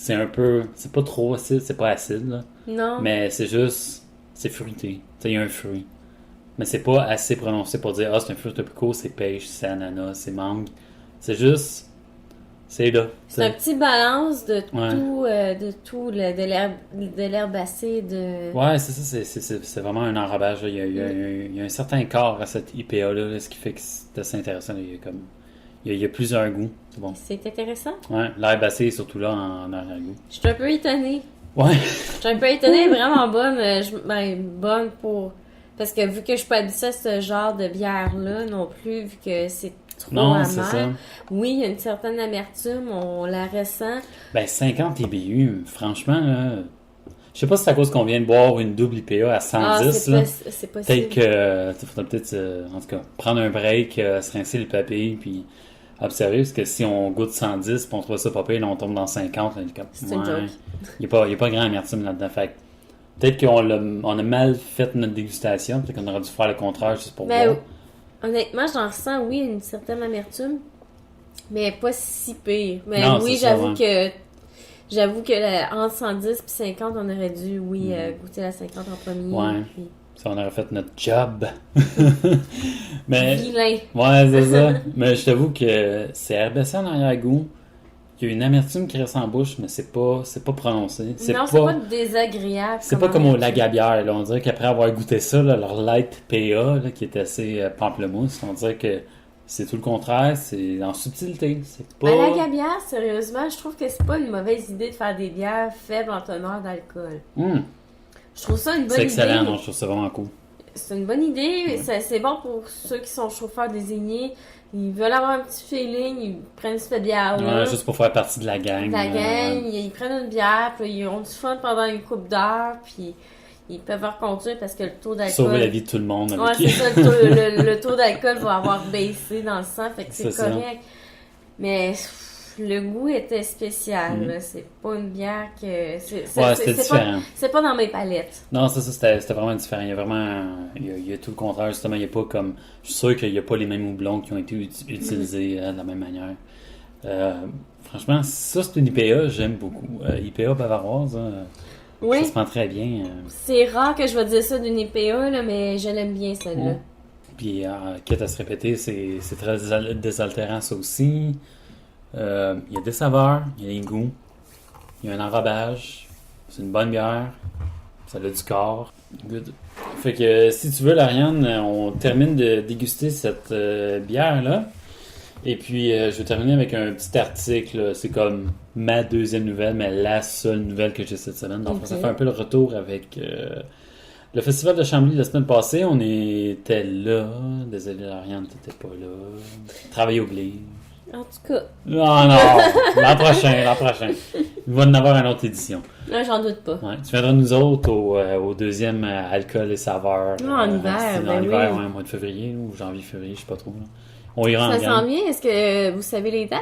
Speaker 2: un peu... C'est pas trop acide, c'est pas acide, là.
Speaker 1: Non.
Speaker 2: Mais c'est juste... C'est fruité. Il y a un fruit. Mais c'est pas assez prononcé pour dire « Ah, c'est un fruit tropical, c'est pêche, c'est ananas, c'est mangue. » C'est juste... C'est là.
Speaker 1: C'est un petit balance de tout, de l'herbacée, de...
Speaker 2: Ouais, c'est ça, c'est vraiment un enrobage. Il y a un certain corps à cette IPA-là, ce qui fait que c'est assez intéressant. Il y a plusieurs goûts. C'est bon.
Speaker 1: C'est intéressant.
Speaker 2: Ouais, l'herbacée est surtout là en arrière-goût.
Speaker 1: Je suis un peu étonnée.
Speaker 2: Ouais.
Speaker 1: Je suis un peu étonnée, vraiment bonne. Bonne pour... Parce que vu que je suis pas habituée à ce genre de bière-là non plus, vu que c'est trop amer.
Speaker 2: C'est ça.
Speaker 1: Oui, il y a une certaine amertume, on la ressent.
Speaker 2: 50 IBU, franchement, là, je sais pas si c'est à cause qu'on vient de boire une double IPA à 110.
Speaker 1: C'est possible.
Speaker 2: Peut-être que, il faudrait peut-être, en tout cas, prendre un break, se rincer le papier, puis observer, parce que si on goûte 110, puis on trouve ça pas pire, là, on tombe dans 50, là,
Speaker 1: c'est une joke.
Speaker 2: Il n'y a pas grand amertume là-dedans, fait peut-être qu'on a mal fait notre dégustation, peut-être qu'on aurait dû faire le contraire juste pour voir.
Speaker 1: Honnêtement, j'en ressens, oui, une certaine amertume, mais pas si pire. Mais
Speaker 2: non,
Speaker 1: oui,
Speaker 2: ça,
Speaker 1: j'avoue que entre 110 et 50, on aurait dû, goûter la 50 en premier.
Speaker 2: Ouais.
Speaker 1: Puis...
Speaker 2: Ça, on aurait fait notre job. Mais,
Speaker 1: vilain.
Speaker 2: Ouais, c'est ça. Mais je t'avoue que c'est herbacé en arrière-goût. Il y a une amertume qui reste en bouche, mais c'est pas prononcé.
Speaker 1: C'est pas désagréable.
Speaker 2: C'est pas comme au Lagavulin, là. On dirait qu'après avoir goûté ça, là, leur light PA, là, qui est assez pamplemousse, on dirait que c'est tout le contraire. C'est en subtilité. C'est pas...
Speaker 1: À Lagavulin, sérieusement, je trouve que c'est pas une mauvaise idée de faire des bières faibles en teneur d'alcool. Je trouve ça une bonne idée.
Speaker 2: C'est excellent, non, je trouve ça vraiment cool.
Speaker 1: C'est une bonne idée. C'est bon pour ceux qui sont chauffeurs désignés. Ils veulent avoir un petit feeling, ils prennent cette bière-là.
Speaker 2: Ouais, juste pour faire partie de la gang.
Speaker 1: Ils prennent une bière, puis ils ont du fun pendant une couple d'heures, puis ils peuvent continuer parce que le taux d'alcool...
Speaker 2: Sauver la vie de tout le monde.
Speaker 1: Ouais, c'est ça, le taux d'alcool va avoir baissé dans le sang, fait que c'est correct. Mais le goût était spécial, là. C'est pas une bière que...
Speaker 2: c'était différent.
Speaker 1: C'est pas dans mes palettes.
Speaker 2: Non, c'était vraiment différent. Il y a vraiment... Il y a tout le contraire, justement. Il y a pas comme... Je suis sûr qu'il n'y a pas les mêmes houblons qui ont été utilisés de la même manière. Franchement, ça, c'est une IPA, j'aime beaucoup. IPA bavaroise,
Speaker 1: oui.
Speaker 2: Ça se prend très bien.
Speaker 1: C'est rare que je vais dire ça d'une IPA, là, mais je l'aime bien, celle-là.
Speaker 2: Puis, quitte à se répéter, c'est très désaltérant, ça aussi. Il y a des saveurs, il y a des goûts, il y a un enrobage, c'est une bonne bière, ça a du corps. Good. Fait que si tu veux, Lauriane, on termine de déguster cette bière-là. Et puis, je vais terminer avec un petit article. Là. C'est comme ma deuxième nouvelle, mais la seule nouvelle que j'ai cette semaine. Donc, ça fait un peu le retour avec le Festival de Chambly la semaine passée. On était là. Désolé, Lauriane, t'étais pas là. Travail oblige.
Speaker 1: En tout cas.
Speaker 2: Non, l'an prochain. Il va y en avoir une autre édition.
Speaker 1: Là, j'en doute pas.
Speaker 2: Ouais, tu viendras nous autres au deuxième alcool et saveurs.
Speaker 1: En hiver,
Speaker 2: en hiver, ouais, mois de février ou janvier-février, je sais pas trop. Là. On ira en
Speaker 1: ça sent bien. Est-ce que vous savez les dates?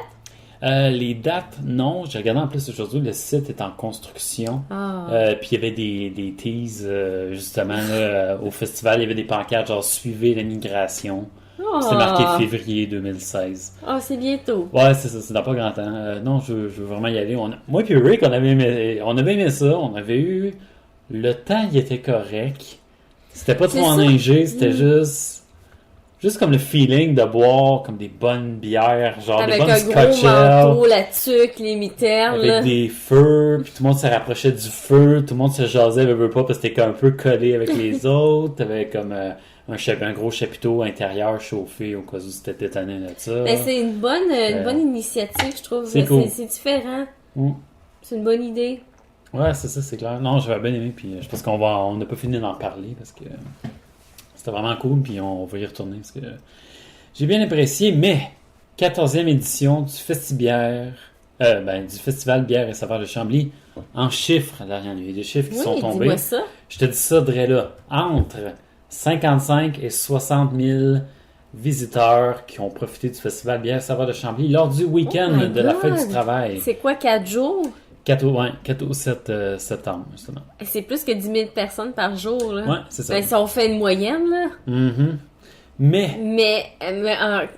Speaker 2: Les dates, non. J'ai regardé en plus aujourd'hui, le site est en construction. Puis il y avait des teases, justement, là, au festival. Il y avait des pancartes genre « Suivez la migration ».
Speaker 1: Oh.
Speaker 2: C'est marqué février 2016.
Speaker 1: Oh, c'est bientôt.
Speaker 2: Ouais, c'est ça, c'est dans pas grand temps. Non, je veux vraiment y aller. Moi puis Rick, on avait aimé ça. On avait eu... Le temps, il était correct. C'était pas trop enneigé, c'était juste comme le feeling de boire comme des bonnes bières, genre
Speaker 1: avec
Speaker 2: des bonnes
Speaker 1: un gros manteau, la tuque, les mitaines.
Speaker 2: Avec des feux, puis tout le monde se rapprochait du feu, tout le monde se jasait, veut pas, parce que c'était un peu collé avec les autres. T'avais comme un gros chapiteau intérieur chauffé au cas où c'était détonné de ça.
Speaker 1: Ben, c'est une bonne initiative, je trouve.
Speaker 2: C'est cool.
Speaker 1: C'est différent. C'est une bonne idée.
Speaker 2: Ouais, c'est ça, c'est clair. Non, j'avais bien aimé, puis je pense on n'a pas fini d'en parler, parce que c'était vraiment cool, puis on va y retourner, parce que j'ai bien apprécié, mais 14e édition du Festibière, du Festival Bière et Saveurs de Chambly, en chiffres, derrière il y a des chiffres qui sont tombés.
Speaker 1: Dis-moi ça.
Speaker 2: Je te dis ça, Dre, là, entre 55 et 60 000 visiteurs qui ont profité du Festival Bière et Saveurs de Chambly lors du week-end de la fête du travail.
Speaker 1: C'est quoi, 4 jours?
Speaker 2: 4 au 7 septembre, justement.
Speaker 1: C'est plus que 10 000 personnes par jour, là.
Speaker 2: Ouais, c'est ça.
Speaker 1: Ben, si on fait une moyenne, là.
Speaker 2: Mm-hmm. Mais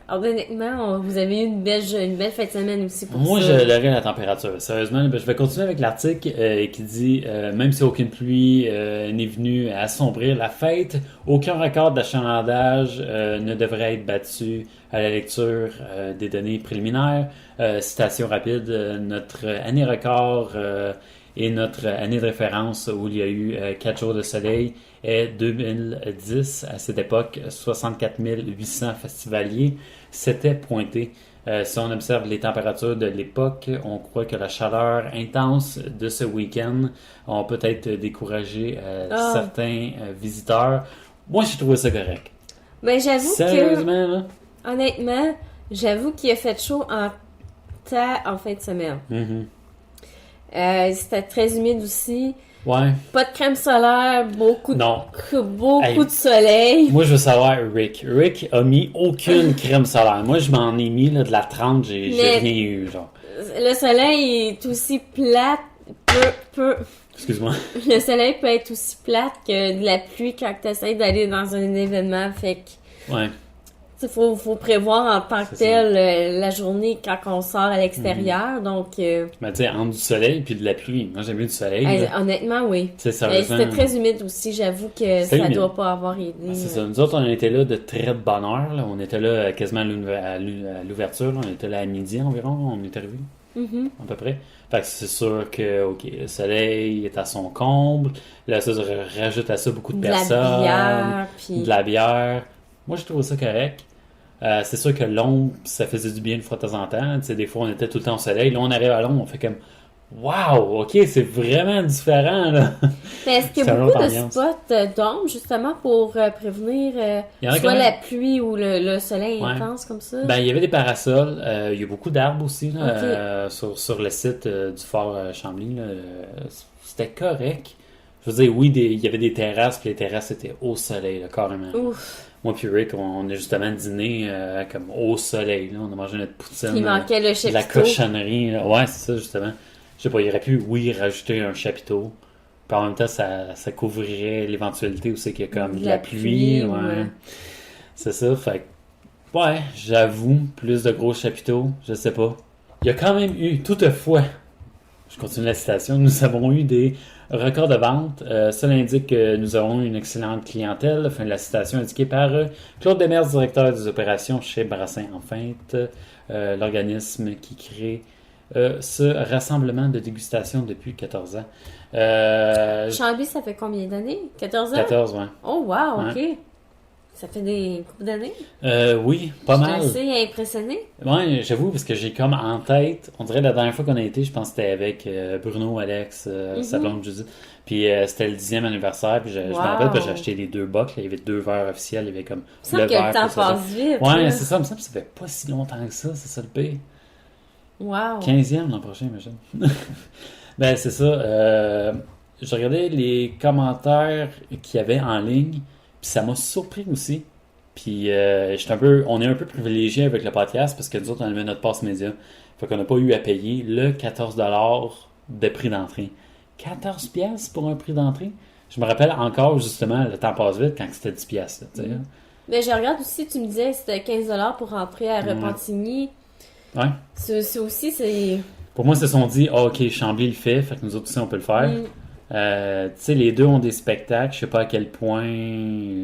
Speaker 1: honnêtement, vous avez eu une belle fin de semaine aussi pour
Speaker 2: moi,
Speaker 1: ça.
Speaker 2: je lèverais la température. Sérieusement, je vais continuer avec l'article qui dit même si aucune pluie n'est venue à assombrir la fête, aucun record d'achalandage ne devrait être battu à la lecture des données préliminaires. Citation rapide, notre année record et notre année de référence où il y a eu 4 jours de soleil est 2010. À cette époque, 64 800 festivaliers s'étaient pointés. Si on observe les températures de l'époque, on croit que la chaleur intense de ce week-end a peut-être découragé certains visiteurs. Moi, j'ai trouvé ça correct.
Speaker 1: Ben, j'avoue
Speaker 2: Sérieusement, là?
Speaker 1: Honnêtement, j'avoue qu'il a fait chaud en fin de semaine.
Speaker 2: Mm-hmm.
Speaker 1: C'était très humide aussi.
Speaker 2: Ouais.
Speaker 1: Pas de crème solaire, beaucoup
Speaker 2: de
Speaker 1: soleil.
Speaker 2: Moi, je veux savoir, Rick. Rick a mis aucune crème solaire. Moi, je m'en ai mis de la 30, j'ai rien eu, genre.
Speaker 1: Le soleil est aussi plate,
Speaker 2: Excuse-moi.
Speaker 1: Le soleil peut être aussi plate que de la pluie quand tu essaies d'aller dans un événement, fait que...
Speaker 2: Ouais.
Speaker 1: Il faut prévoir en tant que tel la journée quand on sort à l'extérieur, donc...
Speaker 2: Mais tu sais, entre du soleil puis de la pluie. Moi, j'aime mieux du soleil.
Speaker 1: Honnêtement, oui. C'était très humide aussi, j'avoue que ça ne doit pas avoir aidé.
Speaker 2: C'est ça. Nous autres, on était là de très bonne heure. Là. On était là quasiment à l'ouverture. Là. On était là à midi environ. On est arrivé. À peu près. Fait que c'est sûr que, OK, le soleil est à son comble. Là, ça rajoute à ça beaucoup de personnes. De la bière. Moi, je trouve ça correct. C'est sûr que l'ombre, ça faisait du bien une fois de temps en temps. Tu sais, des fois, on était tout le temps au soleil. Là, on arrive à l'ombre, on fait comme wow, OK, c'est vraiment différent, là.
Speaker 1: Mais est-ce qu'il y a beaucoup de spots d'ombre, justement, pour prévenir soit la pluie ou le soleil intense comme ça?
Speaker 2: Ben, il y avait des parasols. Il y a beaucoup d'arbres aussi, là, sur le site du fort Chambly. Là, c'était correct. Je veux dire, oui, il y avait des terrasses, puis les terrasses étaient au soleil, là, carrément.
Speaker 1: Ouf.
Speaker 2: Moi puis Rick, on a justement dîné comme au soleil. Là. On a mangé notre poutine.
Speaker 1: Il manquait le chapiteau.
Speaker 2: De la cochonnerie. Là. Ouais, c'est ça, justement. Je sais pas, il aurait pu, rajouter un chapiteau. Puis en même temps, ça couvrirait l'éventualité où c'est qu'il y a comme de la pluie. Ouais. C'est ça, fait ouais, j'avoue, plus de gros chapiteaux, je sais pas. Il y a quand même eu, toutefois, je continue la citation, nous avons eu des record de vente. Cela indique que nous avons une excellente clientèle. Fin de la citation indiquée par Claude Demers, directeur des opérations chez Brassin en Feinte, l'organisme qui crée ce rassemblement de dégustation depuis 14 ans.
Speaker 1: Chambly, ça fait combien d'années? 14 ans?
Speaker 2: 14, ouais.
Speaker 1: Oh, wow, OK. Ça fait des coupes d'années?
Speaker 2: Oui, pas mal.
Speaker 1: Je suis assez impressionné.
Speaker 2: Ouais, j'avoue, parce que j'ai comme en tête, on dirait la dernière fois qu'on a été, je pense que c'était avec Bruno, Alex, sa blonde Judith. Puis c'était le 10e anniversaire, puis je me rappelle, puis j'ai acheté les 2 box, il y avait 2 verres officiels, il y avait comme
Speaker 1: le verre. Ça que le temps passe vite.
Speaker 2: Ouais, c'est ça, mais ça fait pas si longtemps que ça, c'est ça le pire.
Speaker 1: Wow.
Speaker 2: 15e l'an prochain, imagine. Ben, c'est ça. Je regardais les commentaires qu'il y avait en ligne, puis ça m'a surpris aussi. Puis on est un peu privilégié avec le podcast parce que nous autres, on avait notre passe média. Fait qu'on n'a pas eu à payer le 14$ de prix d'entrée. 14$ pour un prix d'entrée? Je me rappelle encore, justement, le temps passe vite quand c'était 10$. Là,
Speaker 1: Mais je regarde aussi, tu me disais que c'était 15$ pour rentrer à Repentigny.
Speaker 2: Ouais.
Speaker 1: C'est aussi, c'est...
Speaker 2: Pour moi, ils se sont dit, OK, Chambly le fait que nous autres aussi, on peut le faire. Tu sais, les deux ont des spectacles, je sais pas à quel point...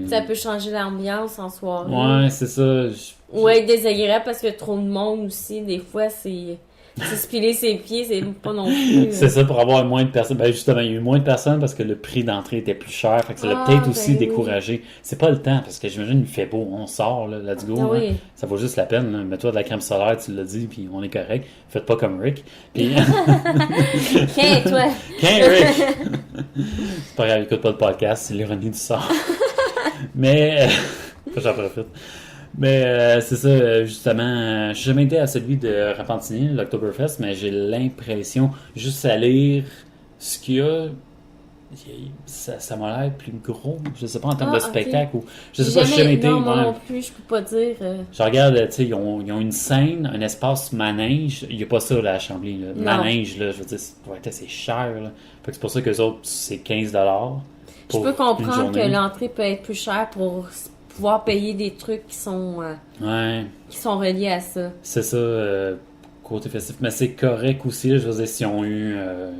Speaker 1: Ça peut changer l'ambiance en soirée.
Speaker 2: Ouais, c'est ça.
Speaker 1: Ou être désagréable parce que trop de monde aussi, des fois, c'est se piler ses pieds, c'est pas non plus...
Speaker 2: C'est ça, pour avoir moins de personnes. Ben justement, il y a eu moins de personnes parce que le prix d'entrée était plus cher, fait que ça l'a peut-être aussi découragé. C'est pas le temps, parce que j'imagine il fait beau, on sort, là, let's go.
Speaker 1: Oui.
Speaker 2: Ça vaut juste la peine, là. Mets-toi de la crème solaire, tu l'as dit, puis on est correct. Faites pas comme Rick. Puis...
Speaker 1: Toi?
Speaker 2: Rick! C'est pas grave, écoute pas le podcast, c'est l'ironie du sort. Mais... j'en profite. Mais c'est ça, justement, je n'ai jamais été à celui de Repentigny, l'Oktoberfest, mais j'ai l'impression, juste à lire ce qu'il y a, ça m'a l'air plus gros, je sais pas en termes de spectacle, ou je sais pas, je n'ai jamais été.
Speaker 1: Non, moi non plus, je peux pas dire.
Speaker 2: Je regarde, tu sais, ils ont une scène, un espace manège, il n'y a pas ça là, à Chambly, là. Manège, là, je veux dire, c'est cher, là. Fait que c'est pour ça qu'eux autres, c'est 15$.
Speaker 1: Je peux comprendre que l'entrée peut être plus chère pour pouvoir payer des trucs qui sont reliés à ça.
Speaker 2: C'est ça, côté festif. Mais c'est correct aussi, là, je veux dire, s'ils ont eu,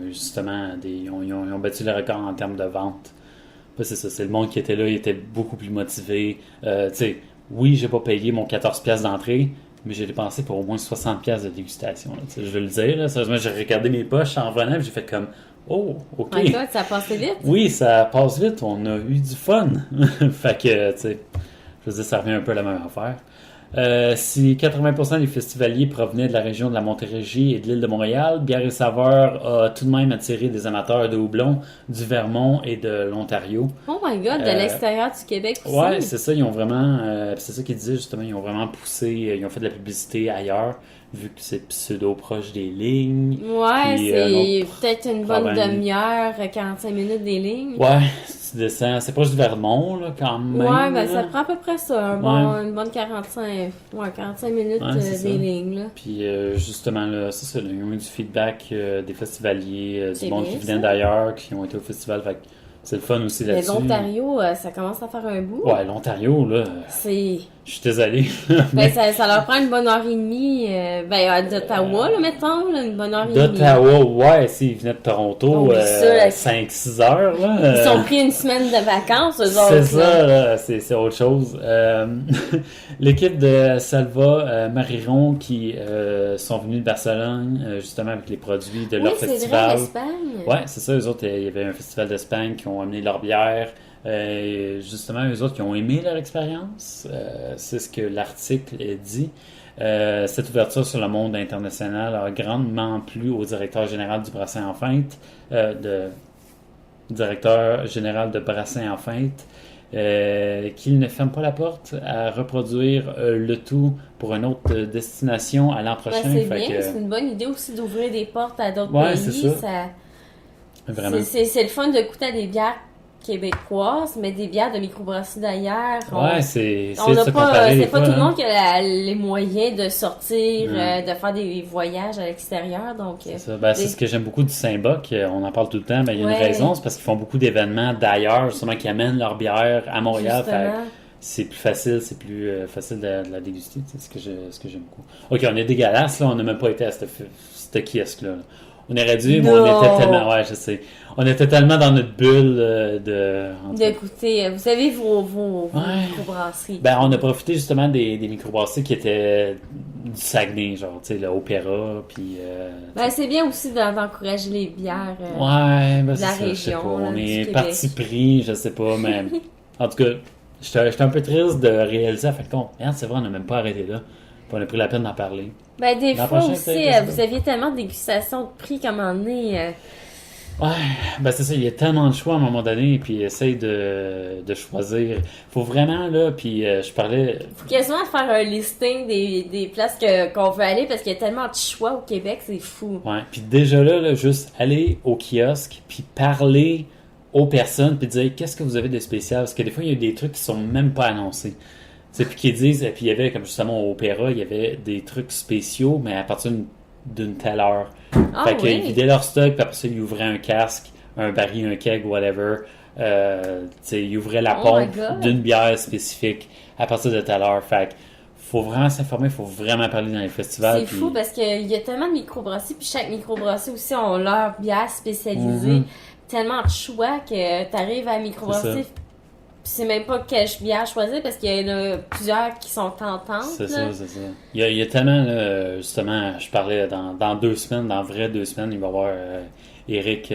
Speaker 2: justement, ils ont battu le record en termes de vente. C'est ça, c'est le monde qui était là, il était beaucoup plus motivé. Tu sais, oui, j'ai pas payé mon 14$ d'entrée, mais j'ai dépensé pour au moins 60$ de dégustation. Là, je veux le dire, là, sérieusement, j'ai regardé mes poches en venant, j'ai fait comme... Oh, OK.
Speaker 1: My God, ça a passé vite?
Speaker 2: Oui, ça passe vite. On a eu du fun. Fait que, tu sais, je veux dire, ça revient un peu à la même affaire. Si 80% des festivaliers provenaient de la région de la Montérégie et de l'île de Montréal, Bière et Saveur a tout de même attiré des amateurs de houblon du Vermont et de l'Ontario.
Speaker 1: Oh my God, de l'extérieur du Québec aussi.
Speaker 2: Ouais, c'est ça, ils ont vraiment... c'est ça qu'ils disaient, justement, ils ont vraiment poussé, ils ont fait de la publicité ailleurs, vu que c'est pseudo-proche des lignes.
Speaker 1: Ouais, puis, c'est peut-être une bonne demi-heure, 45 minutes des lignes.
Speaker 2: Ouais, tu descends, c'est proche du Vermont, là, quand même.
Speaker 1: Ouais, ben ça prend à peu près ça, une bonne 45 minutes des lignes, là.
Speaker 2: Puis justement, là, c'est ça, ils ont eu du feedback des festivaliers, du monde qui venait d'ailleurs, qui ont été au festival, fait que c'est le fun aussi là-dessus.
Speaker 1: Mais l'Ontario, ça commence à faire un bout.
Speaker 2: Ouais, l'Ontario, là...
Speaker 1: C'est...
Speaker 2: Je suis désolé.
Speaker 1: Ben, ça leur prend une bonne heure et demie. D'Ottawa, là, mettons, là, une bonne heure et demie.
Speaker 2: D'Ottawa, ouais, s'ils venaient de Toronto, 5-6 heures, là.
Speaker 1: Ils ont pris une semaine de vacances, eux autres.
Speaker 2: C'est ça, là, c'est autre chose. L'équipe de Salva Mariron qui sont venus de Barcelone, justement, avec les produits de leur festival.
Speaker 1: Oui, c'est vrai, l'Espagne.
Speaker 2: Ouais, c'est ça, eux autres, il y avait un festival d'Espagne qui ont amené leur bière. Justement, eux autres qui ont aimé leur expérience, c'est ce que l'article dit. Cette ouverture sur le monde international a grandement plu au directeur général du Brassin en Feinte, directeur général de Brassin en Feinte, qu'il ne ferme pas la porte à reproduire le tout pour une autre destination à l'an prochain.
Speaker 1: C'est bien, c'est une bonne idée aussi d'ouvrir des portes à d'autres pays.
Speaker 2: C'est ça. Vraiment.
Speaker 1: C'est le fun de goûter à des bières québécoises, mais des bières de microbrasserie d'ailleurs.
Speaker 2: Ouais, c'est
Speaker 1: pas tout le monde qui a les moyens de sortir, de faire des voyages à l'extérieur. Donc,
Speaker 2: c'est ça. Ben, c'est ce que j'aime beaucoup du Saint-Boc. On en parle tout le temps, mais il y a une raison, c'est parce qu'ils font beaucoup d'événements d'ailleurs, justement, qui amènent leur bière à Montréal. C'est plus facile, de la déguster. C'est ce que j'aime beaucoup. OK, on est dégueulasse, là. On n'a même pas été à ce kiosque-là. On aurait dû, mais on était tellement... Ouais, je sais. On était tellement dans notre bulle
Speaker 1: d'écouter. Vous savez, vos microbrasseries.
Speaker 2: Ben, on a profité justement des microbrasseries qui étaient du Saguenay, genre, tu sais, l'Opéra, puis...
Speaker 1: ben, c'est bien aussi d'encourager les bières
Speaker 2: de
Speaker 1: la région. Je sais pas.
Speaker 2: On est parti pris, je sais pas, mais... En tout cas, j'étais un peu triste de réaliser, à fait compte, merde, c'est vrai, on n'a même pas arrêté là. Puis on a pris la peine d'en parler.
Speaker 1: Ben, des fois aussi, vous aviez tellement de dégustations de prix comme on est...
Speaker 2: Ouais, ben c'est ça, il y a tellement de choix à un moment donné, puis essaye de choisir. Faut vraiment, là, puis je parlais...
Speaker 1: Faut quasiment faire un listing des places qu'on veut aller, parce qu'il y a tellement de choix au Québec, c'est fou.
Speaker 2: Ouais, puis déjà là, juste aller au kiosque, puis parler aux personnes, puis dire qu'est-ce que vous avez de spécial, parce que des fois, il y a des trucs qui sont même pas annoncés. C'est puis qu'ils disent, puis il y avait, comme justement au Opéra, il y avait des trucs spéciaux, mais à partir d'une telle heure. Fait qu'ils vidaient leur stock, puis après ça, ils ouvraient un casque, un baril, un keg, whatever. il ouvrait la pompe d'une bière spécifique à partir de telle heure. Fait faut vraiment s'informer, il faut vraiment parler dans les festivals.
Speaker 1: C'est fou parce qu'il y a tellement de microbrasseries, puis chaque microbrasserie aussi ont leur bière spécialisée. Tellement de choix que tu arrives à la microbrasserie, puis c'est même pas quelle bière choisir parce qu'il y en a plusieurs qui sont tentantes.
Speaker 2: C'est ça. Il y a tellement, justement, je parlais dans 2 semaines, dans vrai 2 semaines, il va y avoir Eric,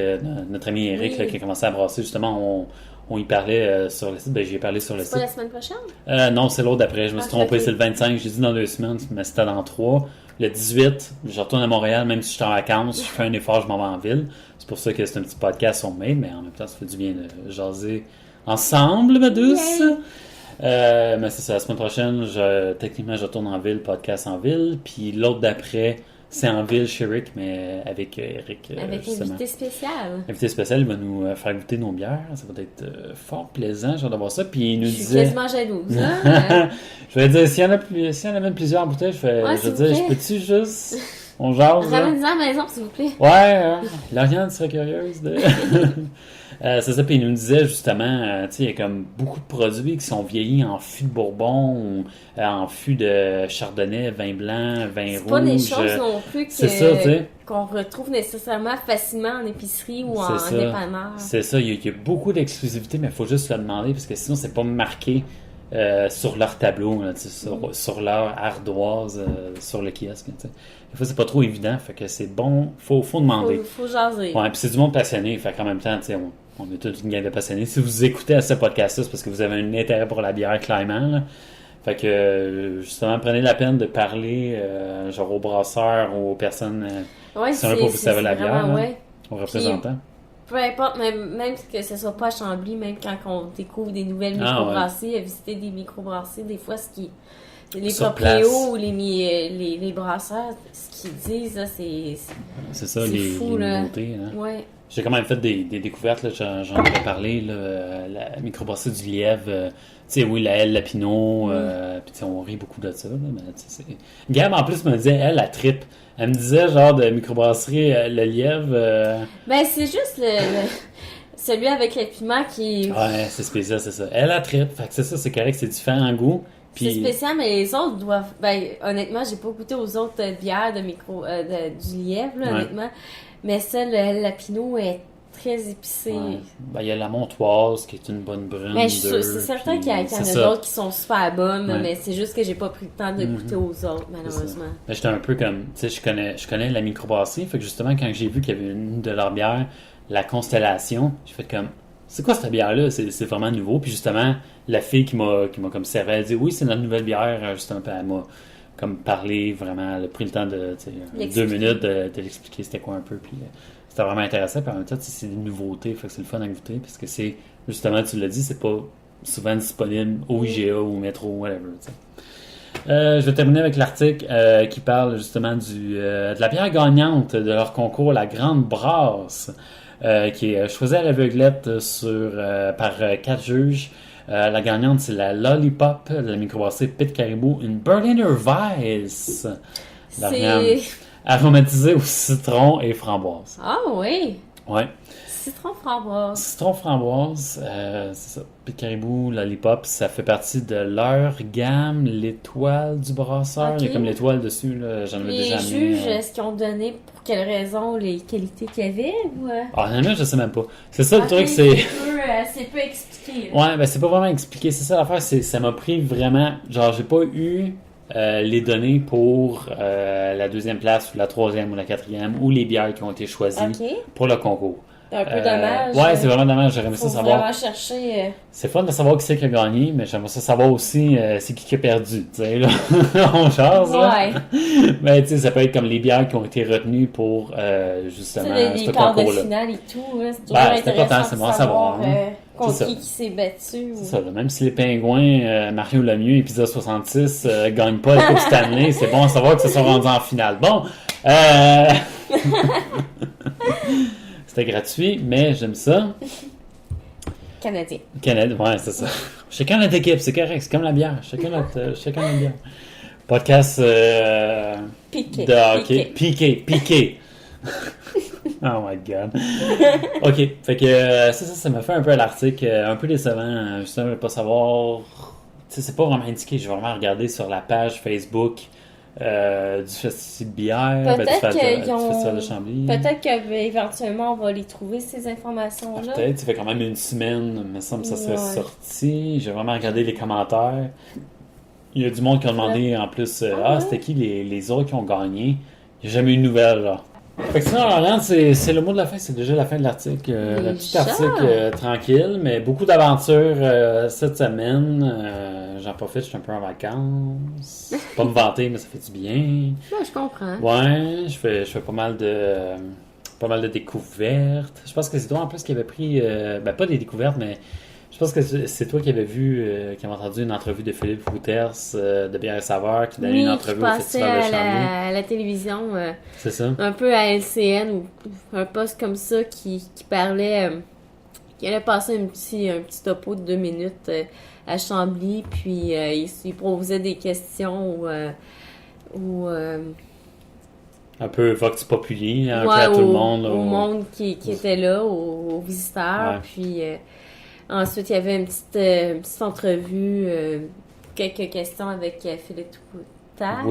Speaker 2: notre ami Eric, là, qui a commencé à brasser. Justement, on y parlait sur le site. Ben, j'y ai parlé sur le site.
Speaker 1: C'est pas la semaine prochaine?
Speaker 2: Non, c'est l'autre d'après. Je me suis trompé, c'est le 25. J'ai dit dans 2 semaines, mais c'était dans 3. Le 18, je retourne à Montréal, même si je suis en vacances. Je fais un effort, je m'en vais en ville. C'est pour ça que c'est un petit podcast on made, mais en même temps, ça fait du bien de jaser ensemble, ma douce. Mais c'est ça, la semaine prochaine, techniquement, je retourne en ville, podcast en ville. Puis l'autre d'après, c'est en ville chez Rick, mais avec Eric.
Speaker 1: Avec un invité spécial.
Speaker 2: Invité spécial, il va nous faire goûter nos bières. Ça va être fort plaisant, j'ai hâte de voir ça. Puis il nous disait...
Speaker 1: Je suis quasiment jalouse. Hein?
Speaker 2: Je vais dire, s'il y en a même plusieurs bouteilles, je vais dire, je peux-tu juste... On jase.
Speaker 1: Ramène-en à la maison, s'il vous plaît.
Speaker 2: Ouais, Lauriane serait curieuse de... c'est ça, puis il nous disait justement, il y a comme beaucoup de produits qui sont vieillis en fût de Bourbon, ou, en fût de Chardonnay, vin blanc, vin rouge.
Speaker 1: C'est pas des choses non plus qu'on retrouve nécessairement facilement en épicerie ou en dépanneur.
Speaker 2: C'est ça, il y a beaucoup d'exclusivité, mais il faut juste le demander, parce que sinon, c'est pas marqué sur leur tableau, là, sur leur ardoise, sur le kiosque. Des fois, c'est pas trop évident, fait que c'est bon, faut demander.
Speaker 1: Faut jaser.
Speaker 2: Ouais, puis c'est du monde passionné, fait qu'en même temps, on est toute une gang de passionnés. Si vous écoutez à ce podcast-là, c'est parce que vous avez un intérêt pour la bière, clairement, là. Fait que, justement, prenez la peine de parler, genre aux brasseurs, aux personnes qui sont là pour vous servir la bière, là, aux représentants.
Speaker 1: Peu importe, même que ce soit pas à Chambly, même quand on découvre des nouvelles microbrasseries, visiter des microbrasseries, des fois, les proprios ou les brasseurs, ce qu'ils disent, là,
Speaker 2: c'est ça, les
Speaker 1: fou,
Speaker 2: nouveautés. Hein?
Speaker 1: Ouais.
Speaker 2: J'ai quand même fait des découvertes, là, j'en avais parlé, là, la microbrasserie du Lièvre, oui, la L, la Pinot, puis on rit beaucoup de ça, là, mais c'est... Gab, en plus, me disait, elle trippe. Elle me disait, genre, de microbrasserie, le Lièvre...
Speaker 1: Ben, c'est juste celui avec le piment qui...
Speaker 2: Ouais, c'est spécial, c'est ça. Elle trippe, fait que c'est ça, c'est correct, c'est différent en goût. Puis...
Speaker 1: C'est spécial, mais les autres doivent... Ben, honnêtement, j'ai pas goûté aux autres bières du Lièvre, là, honnêtement. Mais celle, la Pinot, est très épicée.
Speaker 2: Ouais. Ben, il y a la Montoise, qui est une bonne brune.
Speaker 1: Mais c'est certain qu'il y en a d'autres qui sont super bonnes, mais c'est juste que j'ai pas pris le temps de goûter aux autres, malheureusement. Ben,
Speaker 2: j'étais un peu comme... Tu sais, je connais la microbrasserie, fait que justement, quand j'ai vu qu'il y avait une de leurs bières, la Constellation, j'ai fait comme... C'est quoi cette bière-là? C'est vraiment nouveau. Puis justement, la fille qui m'a comme servi, elle dit oui, c'est notre nouvelle bière. Justement, elle m'a comme parlé vraiment, elle a pris le temps de 2 minutes de l'expliquer c'était quoi un peu. Puis c'était vraiment intéressant. Puis en même temps, c'est des nouveautés, fait que c'est le fun à goûter. Parce que c'est, justement, tu l'as dit, c'est pas souvent disponible au IGA ou au métro, whatever. Je vais terminer avec l'article qui parle justement de la bière gagnante de leur concours, la Grande Brasse. Qui est choisie à l'aveuglette par 4 juges. La gagnante, c'est la Lollipop de la microbrasserie Pit Caribou, une Berliner Weiss. C'est aromatisée au citron et framboise.
Speaker 1: Ah oui!
Speaker 2: Ouais.
Speaker 1: Citron-framboise.
Speaker 2: Citron-framboise, c'est ça. Pit Caribou, Lollipop, ça fait partie de leur gamme, l'étoile du brasseur. Okay. Il y a comme l'étoile dessus, là. J'en avais déjà mis.
Speaker 1: Les juges, est-ce qu'ils ont donné pour quelle raison les qualités qu'il y avait? Ou...
Speaker 2: honnêtement, je sais même pas. C'est ça le truc, c'est
Speaker 1: peu expliqué.
Speaker 2: Là. Ouais, ben c'est pas vraiment expliqué. C'est ça l'affaire, ça m'a pris vraiment. Genre, j'ai pas eu les données pour la 2e place, ou la 3e, ou la 4e, ou les bières qui ont été choisies pour le concours.
Speaker 1: C'est un peu dommage.
Speaker 2: Ouais, c'est vraiment dommage. J'aurais aimé ça savoir.
Speaker 1: Vraiment chercher.
Speaker 2: C'est fun de savoir qui c'est qui a gagné, mais j'aimerais ça savoir aussi c'est qui a perdu. Tu sais, là, on chasse. Ouais. Mais tu sais, ça peut être comme les bières qui ont été retenues pour justement ce concours-là.
Speaker 1: Les quarts de finale et tout. Là, c'est toujours intéressant,
Speaker 2: c'est bon à savoir.
Speaker 1: Contre qui s'est battu.
Speaker 2: C'est ça, là, même si les Pingouins, Mario Lemieux, épisode 66, gagnent pas la Coupe Stanley, c'est bon à savoir que ça soit rendu en finale. Bon, c'était gratuit, mais j'aime ça.
Speaker 1: Canadien,
Speaker 2: ouais, c'est ça. Chacun notre équipe, c'est correct, c'est comme la bière. Chacun notre bière. Podcast
Speaker 1: piqué.
Speaker 2: de hockey. Piqué. Oh my God. OK. Fait que ça m'a fait un peu à l'article, un peu décevant. Justement, de pas savoir... Tu sais, c'est pas vraiment indiqué. Je vais vraiment regarder sur la page Facebook du Festival de bière, du Festival de Chambly.
Speaker 1: Peut-être qu'éventuellement, on va les trouver, ces informations-là.
Speaker 2: Peut-être. Ça fait quand même une semaine, il me semble que ça serait sorti. J'ai vraiment regardé les commentaires. Il y a du monde qui a demandé en plus, c'était qui les autres qui ont gagné? Il n'y a jamais eu de nouvelles, là. Fait que sinon, Lauriane, c'est le mot de la fin, c'est déjà la fin de l'article. Le petit article tranquille, mais beaucoup d'aventures cette semaine. J'en profite, je suis un peu en vacances. Pas me vanter, mais ça fait du bien.
Speaker 1: Ouais, je comprends.
Speaker 2: Ouais, je fais pas mal de découvertes. Je pense que c'est toi en plus qui avait pris, pas des découvertes, mais je pense que c'est toi qui avais vu, qui avait entendu une entrevue de Philippe Wouters de Bière et Saveur, qui donnait une entrevue au Festival de Chambly.
Speaker 1: À la télévision.
Speaker 2: C'est ça.
Speaker 1: Un peu à LCN ou un poste comme ça qui parlait, qui allait passer un petit topo de 2 minutes à Chambly, puis il proposait des questions ou
Speaker 2: un peu Vox Populi, un peu à tout le monde.
Speaker 1: Au monde qui était là, aux visiteurs, puis... ensuite, il y avait une petite entrevue, quelques questions avec Philippe Wouters.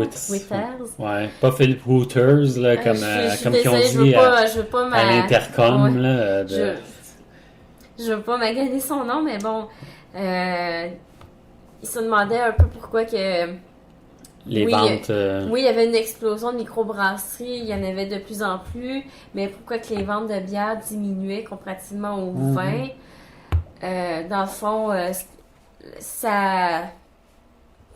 Speaker 2: Ouais, pas Philippe Wouters, là, comme qu'ils ont dit à l'intercom.
Speaker 1: Ouais.
Speaker 2: Là,
Speaker 1: Je veux pas maganer son nom, mais bon, il se demandait un peu pourquoi que...
Speaker 2: Les ventes...
Speaker 1: Oui, il y avait une explosion de microbrasseries, il y en avait de plus en plus, mais pourquoi que les ventes de bière diminuaient comparativement au vin? Dans le fond,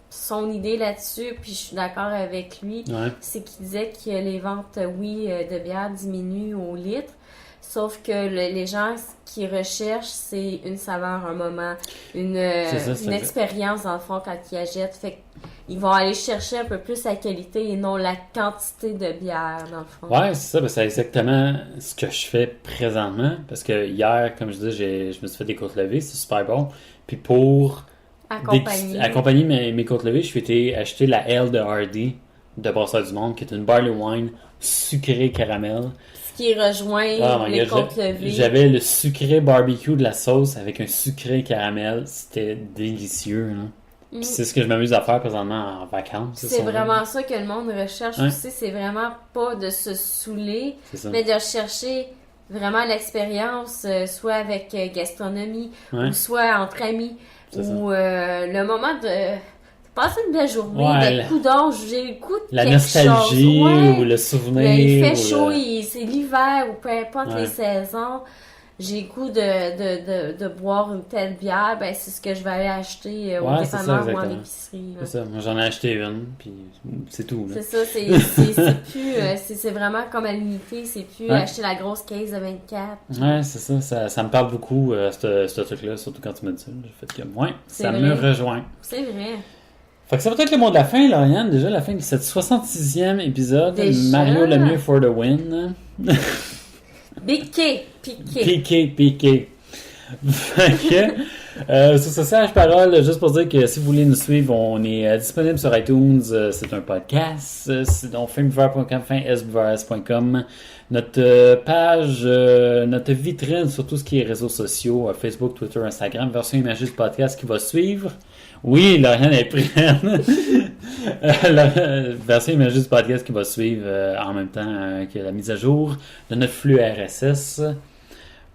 Speaker 1: son idée là-dessus, puis je suis d'accord avec lui, c'est qu'il disait que les ventes, de bière diminuent au litre, sauf que les gens qui recherchent, c'est une saveur, un moment, une expérience dans le fond quand ils achètent. Fait qu'ils vont aller chercher un peu plus la qualité et non la quantité de bière, dans le fond.
Speaker 2: Ouais, c'est ça. C'est exactement ce que je fais présentement. Parce que hier, comme je disais, je me suis fait des côtes levées. C'est super bon. Puis pour accompagner mes côtes levées, je suis été acheter la L de Hardy de Brasseur du Monde, qui est une barley wine sucrée caramel.
Speaker 1: Ce qui rejoint les côtes levées.
Speaker 2: J'avais le sucré barbecue de la sauce avec un sucré caramel. C'était délicieux, là. Puis c'est ce que je m'amuse à faire présentement en vacances.
Speaker 1: C'est vraiment ça que le monde recherche aussi. C'est vraiment pas de se saouler, mais de chercher vraiment l'expérience, soit avec gastronomie, ou soit entre amis, ou le moment de passer une belle journée, de coups d'ange, j'ai le coup de
Speaker 2: la
Speaker 1: quelque
Speaker 2: nostalgie
Speaker 1: chose.
Speaker 2: ou le souvenir.
Speaker 1: Il fait chaud, c'est l'hiver, ou peu importe les saisons. J'ai le goût de boire une telle bière, ben c'est ce que je vais aller acheter au dépanneur ou en épicerie.
Speaker 2: C'est ça, moi j'en ai acheté une, puis c'est tout. Là.
Speaker 1: C'est ça, c'est plus, c'est vraiment comme à l'unité, c'est plus acheter la grosse caisse de 24.
Speaker 2: Ouais, c'est ça me parle beaucoup, ce truc-là, surtout quand tu me dis ça. J'ai fait que, ça me rejoint.
Speaker 1: C'est vrai.
Speaker 2: Fait que ça va être le mot de la fin, Lauriane, déjà la fin de cette 66e épisode. Déjà? Mario Lemieux for the win.
Speaker 1: Piqué.
Speaker 2: Fait que, sur ce sage parole, juste pour dire que si vous voulez nous suivre, on est disponible sur iTunes, c'est un podcast, c'est donc finbeaver.com, finsbevers.com. Notre page, notre vitrine sur tout ce qui est réseaux sociaux, Facebook, Twitter, Instagram, version imagée du podcast qui va suivre. Oui, Lauriane est prête. La version imagée du podcast qui va suivre en même temps que la mise à jour de notre flux RSS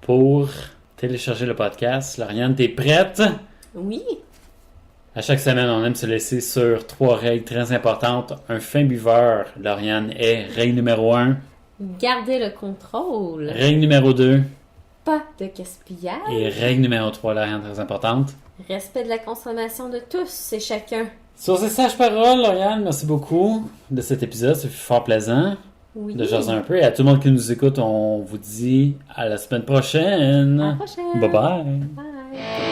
Speaker 2: pour télécharger le podcast. Lauriane, t'es prête?
Speaker 1: Oui.
Speaker 2: À chaque semaine, on aime se laisser sur 3 règles très importantes. Un fin buveur, Lauriane, est règle numéro 1.
Speaker 1: Gardez le contrôle.
Speaker 2: Règle numéro 2.
Speaker 1: Pas de gaspillage.
Speaker 2: Et règle numéro 3, Lauriane, très importante.
Speaker 1: Respect de la consommation de tous et chacun.
Speaker 2: Sur ces sages paroles, Lauriane, merci beaucoup de cet épisode. Ça fut fort plaisant de jaser un peu. Et à tout le monde qui nous écoute, on vous dit à la semaine prochaine.
Speaker 1: À la prochaine.
Speaker 2: Bye bye.
Speaker 1: Bye.